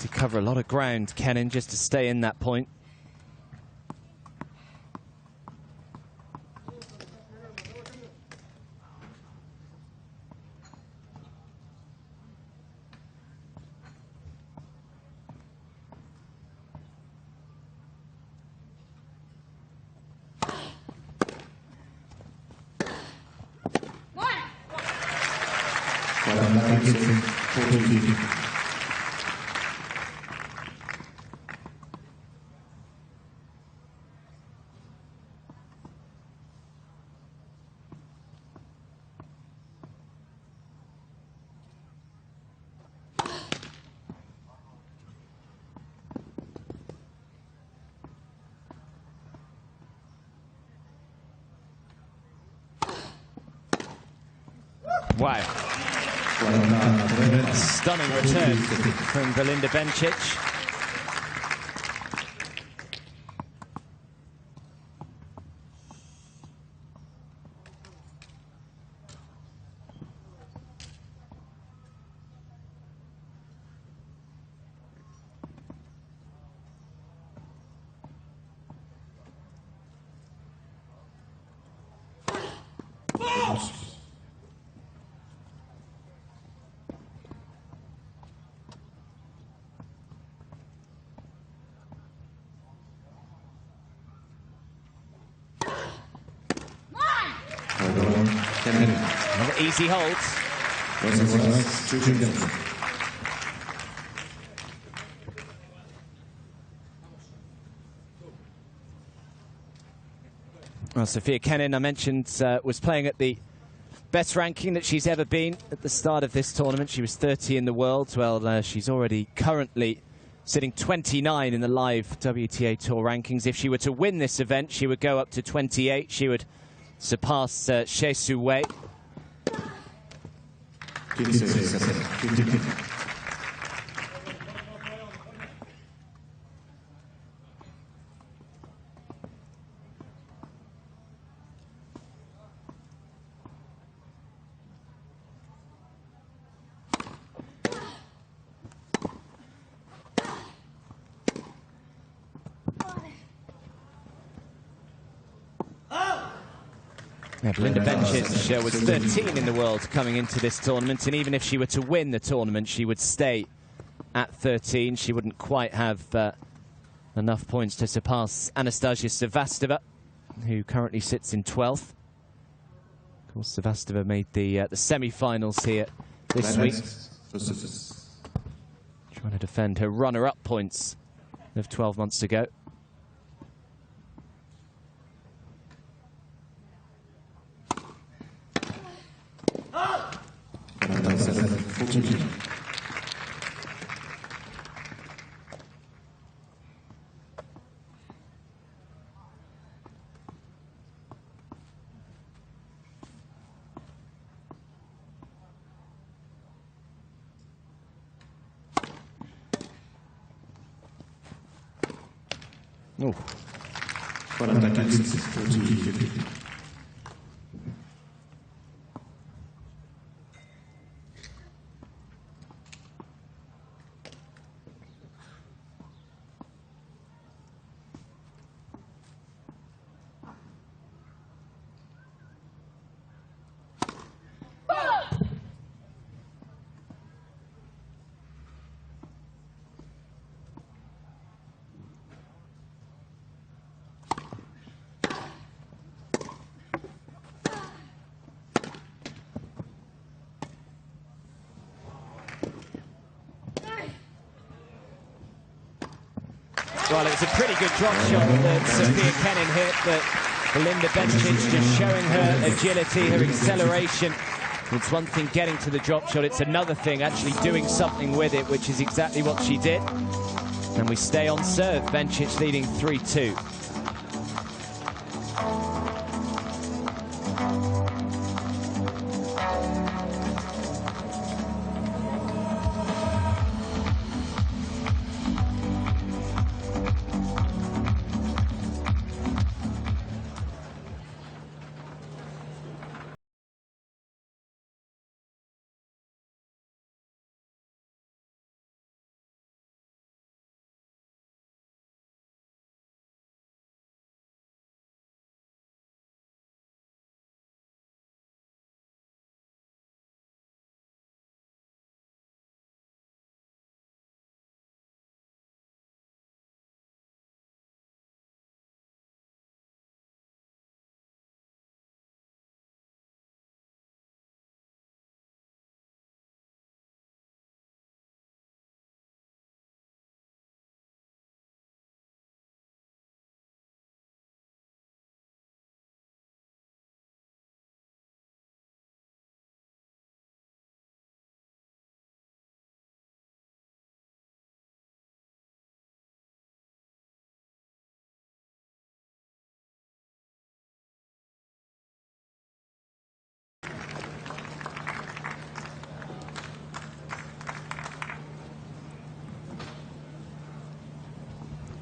to cover a lot of ground, Kenin, just to stay in that point. Wow. Stunning return from Belinda Bencic. Another easy hold. Well, Sofia Kenin, I mentioned, was playing at the best ranking that she's ever been at the start of this tournament. She was 30 in the world. Well, she's already currently sitting 29 in the live WTA Tour rankings. If she were to win this event, she would go up to 28. She would surpass Shea Su Wei. Yeah, Belinda Bencic was 13 in the world coming into this tournament, and even if she were to win the tournament, she would stay at 13. She wouldn't quite have enough points to surpass Anastasia Sevastova, who currently sits in 12th. Of course, Sevastova made the semi-finals here this week, trying to defend her runner-up points of 12 months ago. Oh. For attackists, 40-50. Well, it's a pretty good drop shot that Sofia Kenin hit, but Belinda Bencic just showing her agility, her acceleration. It's one thing getting to the drop shot, it's another thing actually doing something with it, which is exactly what she did. And we stay on serve, Bencic leading 3-2.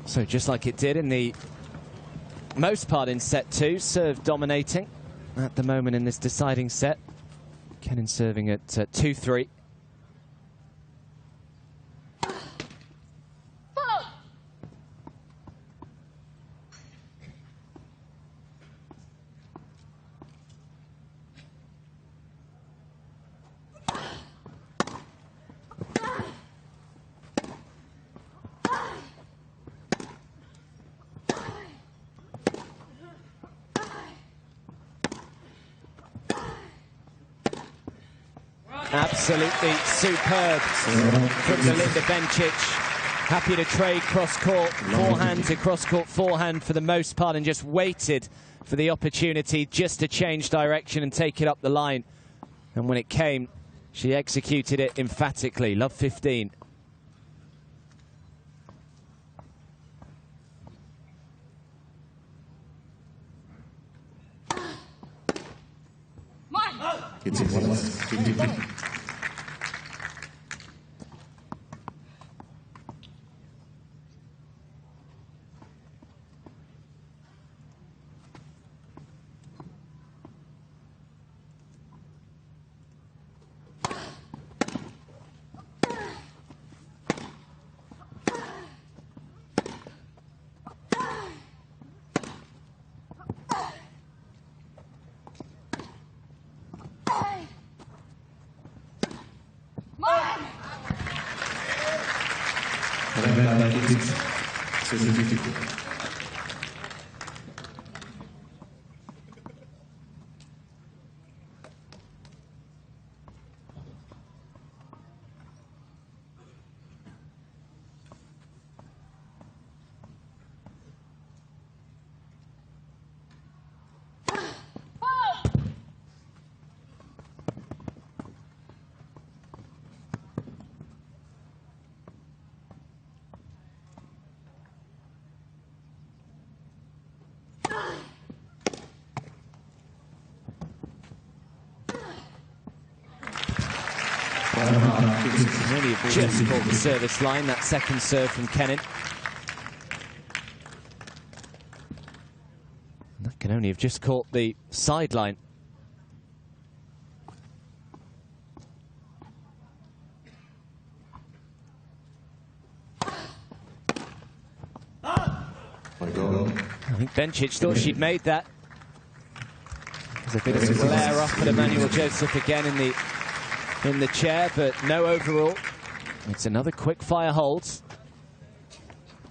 So just like it did in the most part in set 2, serve dominating at the moment in this deciding set. Kenin serving at 2-3. Absolutely superb from Belinda Bencic. Happy to trade cross-court forehand to cross-court forehand for the most part, and just waited for the opportunity just to change direction and take it up the line. And when it came, she executed it emphatically. Love 15. It's a 50-50. Really just caught the service line, that second serve from Kenin. only have just caught the sideline. I think Bencic thought she'd made that. There's a bit of a glare up at Emmanuel Joseph again in the chair, but no overall. It's another quick fire holds.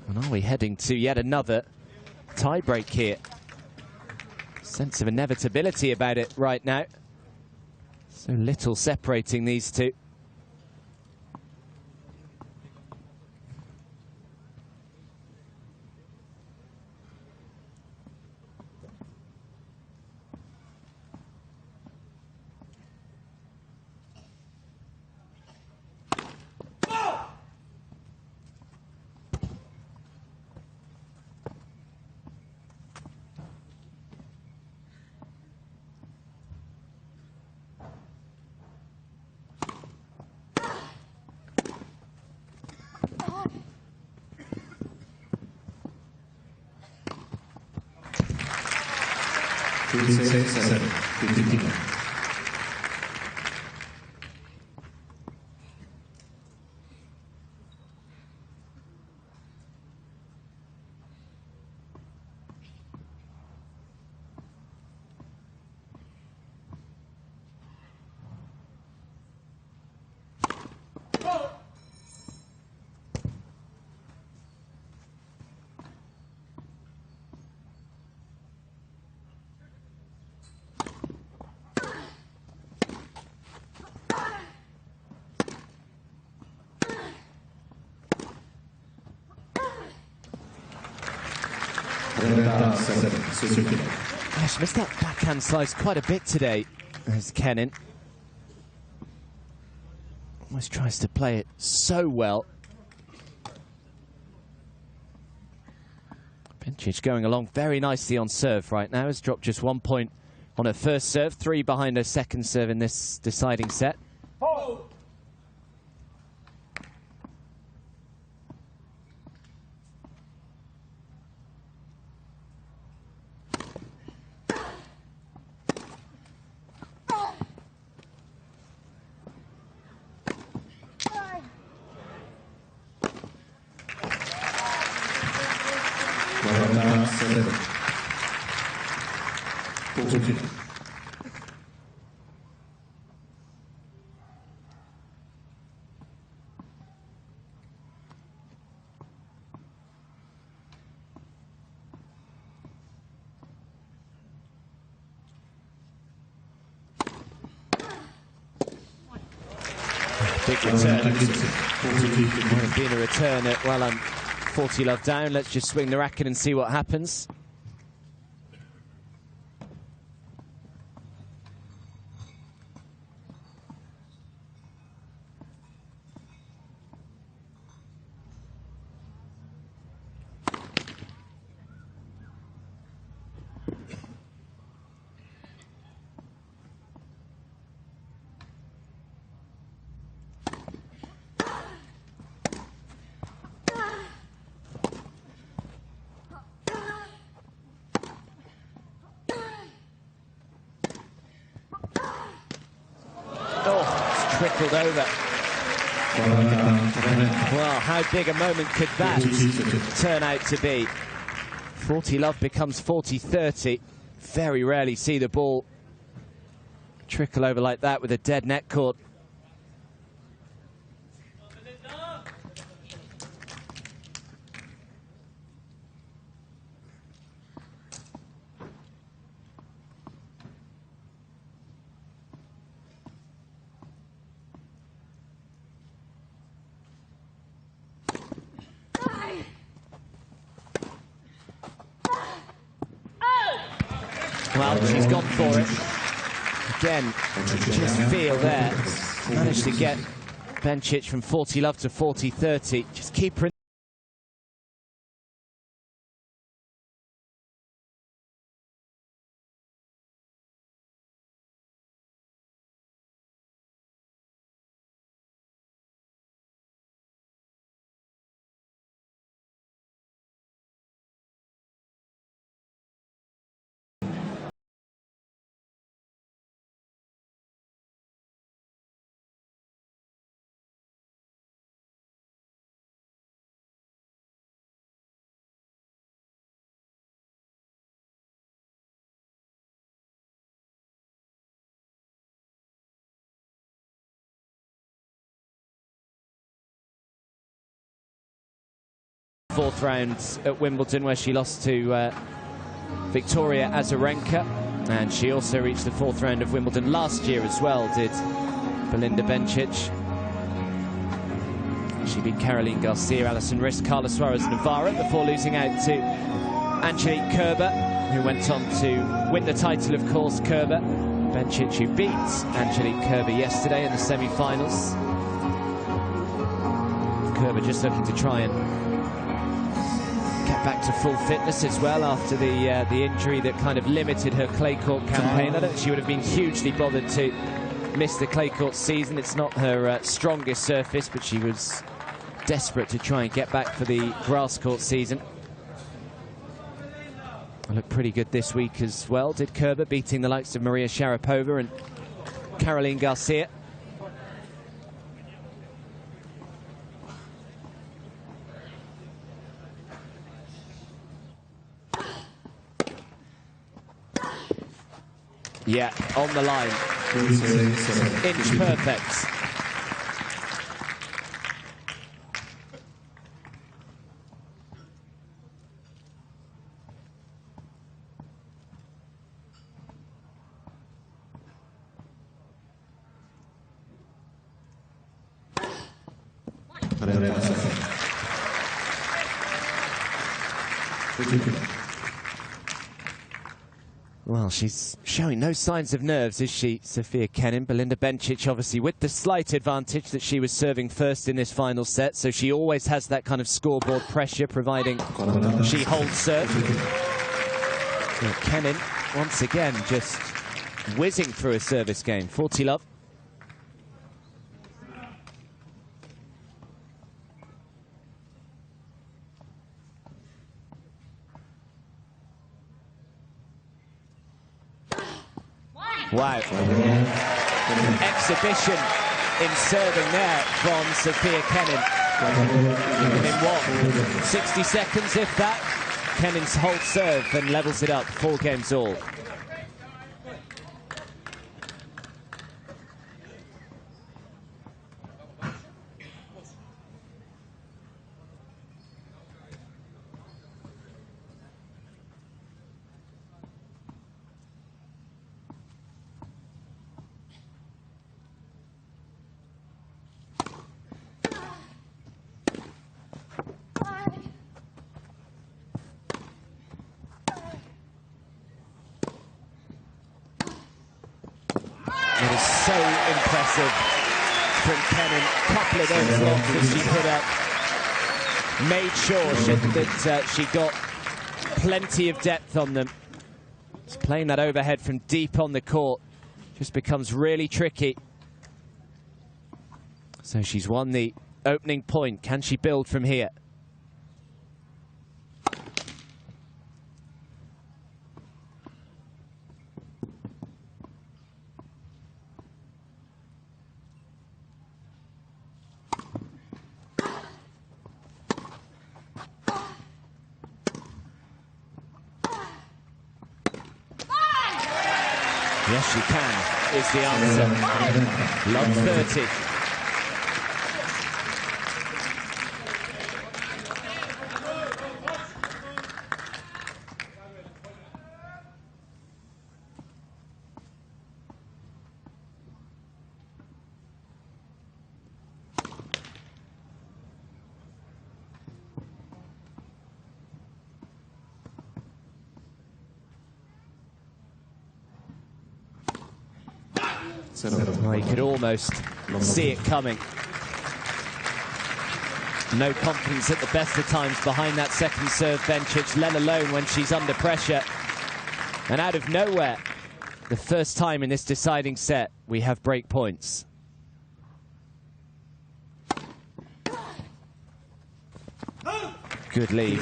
And are we heading to yet another tie-break here? Sense of inevitability about it right now. So little separating these two. Gosh, missed that backhand slice quite a bit today, as Kenin almost tries to play it so well. Bencic going along very nicely on serve right now. Has dropped just 1 point on her first serve, 3 behind her second serve in this deciding set. Big return. Might have been a return at, well, I'm 40 love down. Let's just swing the racket and see what happens. Trickled over. Well, how big a moment could that turn out to be? 40 love becomes 40-30. Very rarely see the ball trickle over like that with a dead net court. Well, she's gone for it. Again, just feel there. Managed to get Bencic from 40 love to 40-30. Just keep her in. Fourth round at Wimbledon, where she lost to Victoria Azarenka, and she also reached the fourth round of Wimbledon last year as well, did Belinda Bencic. She beat Caroline Garcia, Alison Risk, Carla Suarez Navarra before losing out to Angelique Kerber, who went on to win the title, of course. Kerber, Bencic, who beat Angelique Kerber yesterday in the semi-finals. Kerber just looking to try and get back to full fitness as well after the injury that kind of limited her clay court campaign. I don't think she would have been hugely bothered to miss the clay court season. It's not her strongest surface, but she was desperate to try and get back for the grass court season. Looked pretty good this week as well, did Kerber, beating the likes of Maria Sharapova and Caroline Garcia. Yeah, on the line. Inch perfect. Well, she's showing no signs of nerves, is she, Sofia Kenin? Belinda Bencic, obviously, with the slight advantage that she was serving first in this final set, so she always has that kind of scoreboard pressure, providing she holds serve. But Kenin, once again, just whizzing through a service game. 40 love. Wow. Exhibition in serving there from Sofia Kenin. And in what, 60 seconds, if that? Kenin's holds serve and levels it up, 4 games all. It is so impressive from Kenin. Couple of those lobs that she put up, made sure that she got plenty of depth on them. Just playing that overhead from deep on the court just becomes really tricky. So she's won the opening point. Can she build from here? Yes, she can, is the answer. Love 30. Well, you could almost see it coming. No confidence at the best of times behind that second serve, Bencic, let alone when she's under pressure. And out of nowhere, the first time in this deciding set, we have break points. Good lead.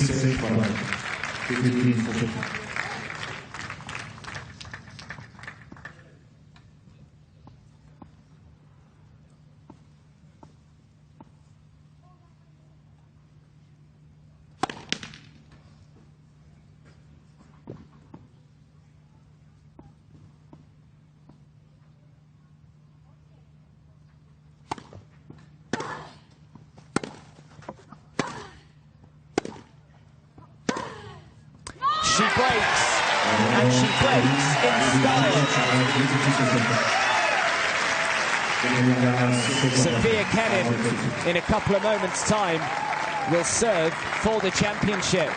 and she breaks in style. Sofia Kenin, in a couple of moments' time, will serve for the championship.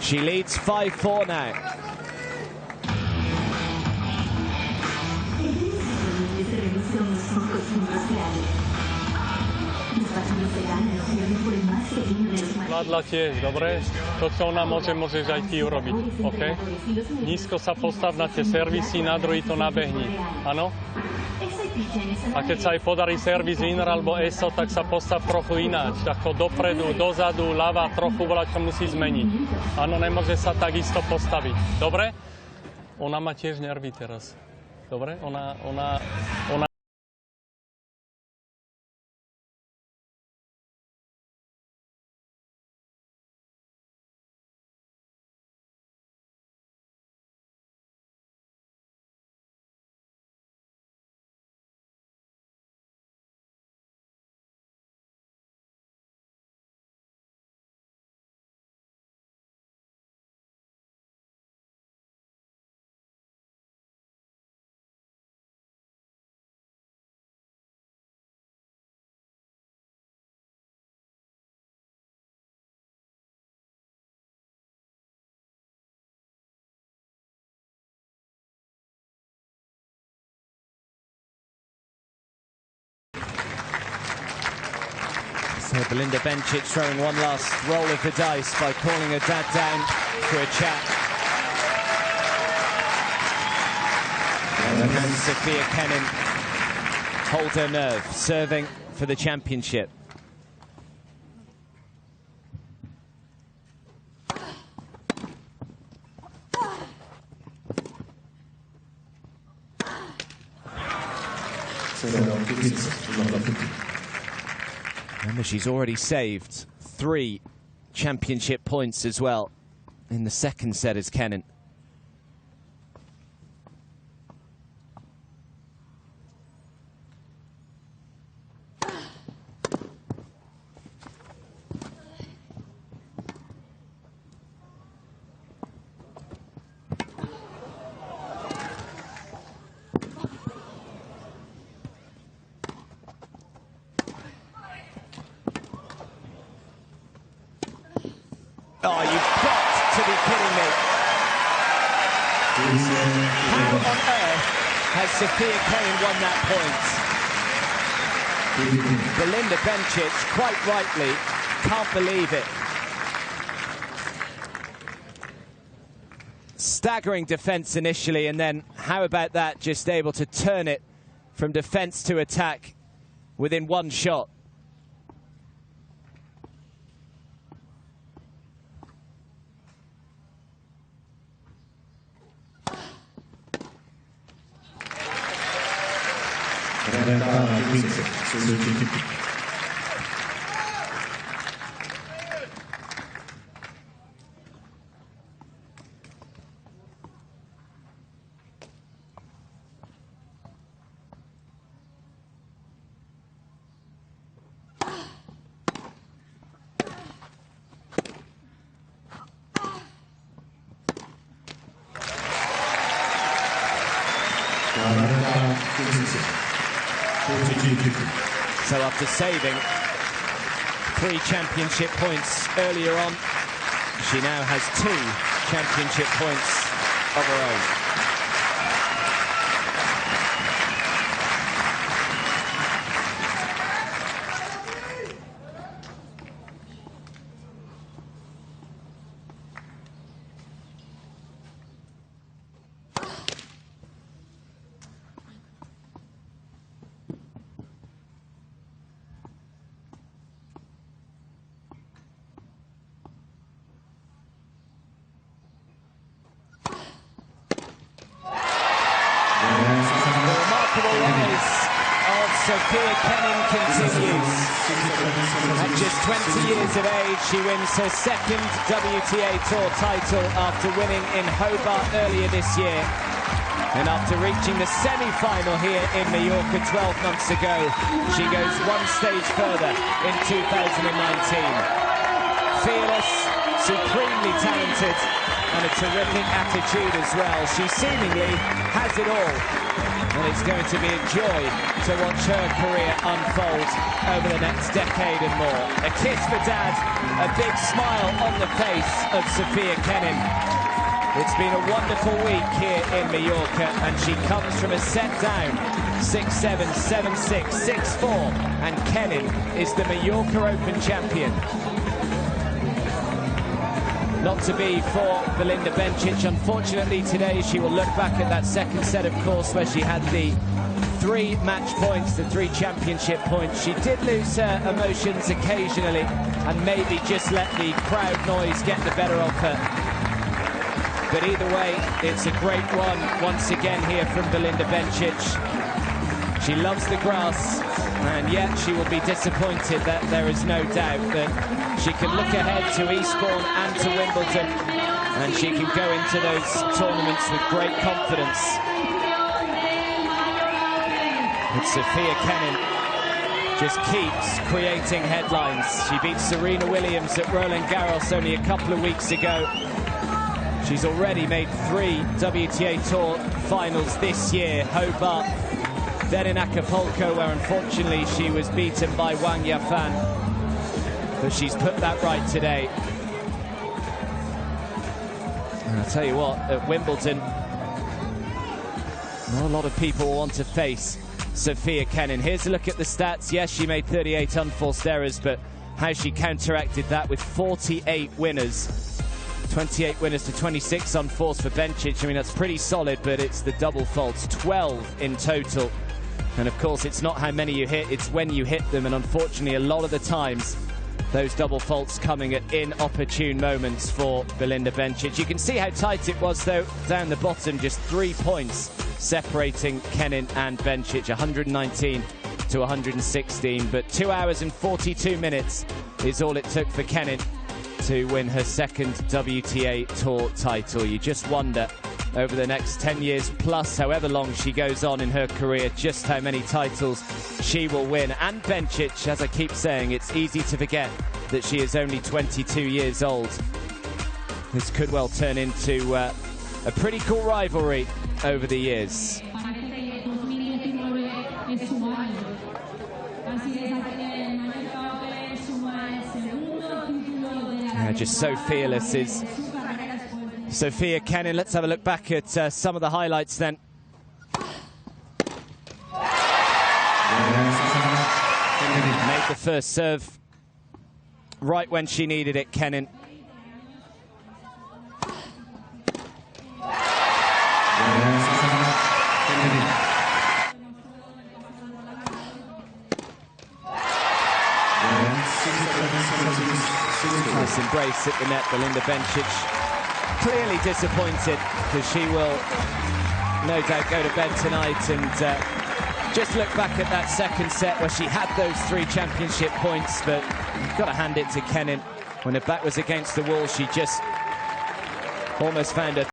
She leads 5-4 now. Vládla tiež, dobre? To, čo ona môže, môžeš aj ty urobiť, OK? Nízko sa postav na tie servisy, na druhý to nabehni, áno? A keď sa aj podarí servis winner alebo ESO, tak sa postav trochu ináč, ako dopredu, dozadu, ľava, trochu voľa, čo musí zmeniť. Áno, nemôže sa takisto postaviť, dobre? Ona má tiež nervy teraz, dobre? Ona... So Belinda Bencic throwing one last roll of the dice by calling her dad down for a chat. And can Sofia Kenin hold her nerve, serving for the championship? Remember, she's already saved 3 championship points as well in the second set as Kenin. Oh, you've got to be kidding me. How on earth has Sofia Kenin won that point? Belinda Bencic, quite rightly, can't believe it. Staggering defence initially, and then how about that, just able to turn it from defence to attack within one shot. So after saving 3 championship points earlier on, she now has 2 championship points of her own. Sofia Kenin continues. At just 20 years of age, she wins her second WTA Tour title after winning in Hobart earlier this year. And after reaching the semi-final here in Mallorca 12 months ago, she goes one stage further in 2019. fearless, supremely talented, and a terrific attitude as well. She seemingly has it all, and it's going to be a joy to watch her career unfold over the next decade and more. A kiss for Dad, a big smile on the face of Sofia Kenin. It's been a wonderful week here in Mallorca, and she comes from a set down 6-7, 7-6, 6-4, and Kenin is the Mallorca Open champion. Not to be for Belinda Bencic. Unfortunately today she will look back at that second set, of course, where she had the 3 match points, the 3 championship points. She did lose her emotions occasionally and maybe just let the crowd noise get the better of her. But either way, it's a great one once again here from Belinda Bencic. She loves the grass, and yet she will be disappointed that there is no doubt that she can look ahead to Eastbourne and to Wimbledon, and she can go into those tournaments with great confidence. But Sofia Kenin just keeps creating headlines. She beat Serena Williams at Roland Garros only a couple of weeks ago. She's already made 3 WTA Tour finals this year. Hobart, then in Acapulco, where unfortunately she was beaten by Wang Yafan. But she's put that right today. And I'll tell you what, at Wimbledon, not a lot of people want to face Sofia Kenin. Here's a look at the stats. Yes, she made 38 unforced errors, but how she counteracted that with 48 winners. 28 winners to 26 unforced for Bencic. I mean, that's pretty solid, but it's the double faults, 12 in total. And of course, it's not how many you hit, it's when you hit them. And unfortunately, a lot of the times, those double faults coming at inopportune moments for Belinda Bencic. You can see how tight it was, though, down the bottom, just 3 points separating Kenin and Bencic, 119 to 116. But 2 hours and 42 minutes is all it took for Kenin to win her second WTA Tour title. You just wonder, over the next 10 years plus, however long she goes on in her career, just how many titles she will win. And Bencic, as I keep saying, it's easy to forget that she is only 22 years old. This could well turn into a pretty cool rivalry over the years. Just so fearless is Sofia Kenin. Let's have a look back at some of the highlights then. Made the first serve right when she needed it, Kenin. Nice embrace at the net. Belinda Bencic clearly disappointed, because she will no doubt go to bed tonight. And just look back at that second set where she had those 3 championship points, but you've got to hand it to Kenin. When her back was against the wall, she just almost found her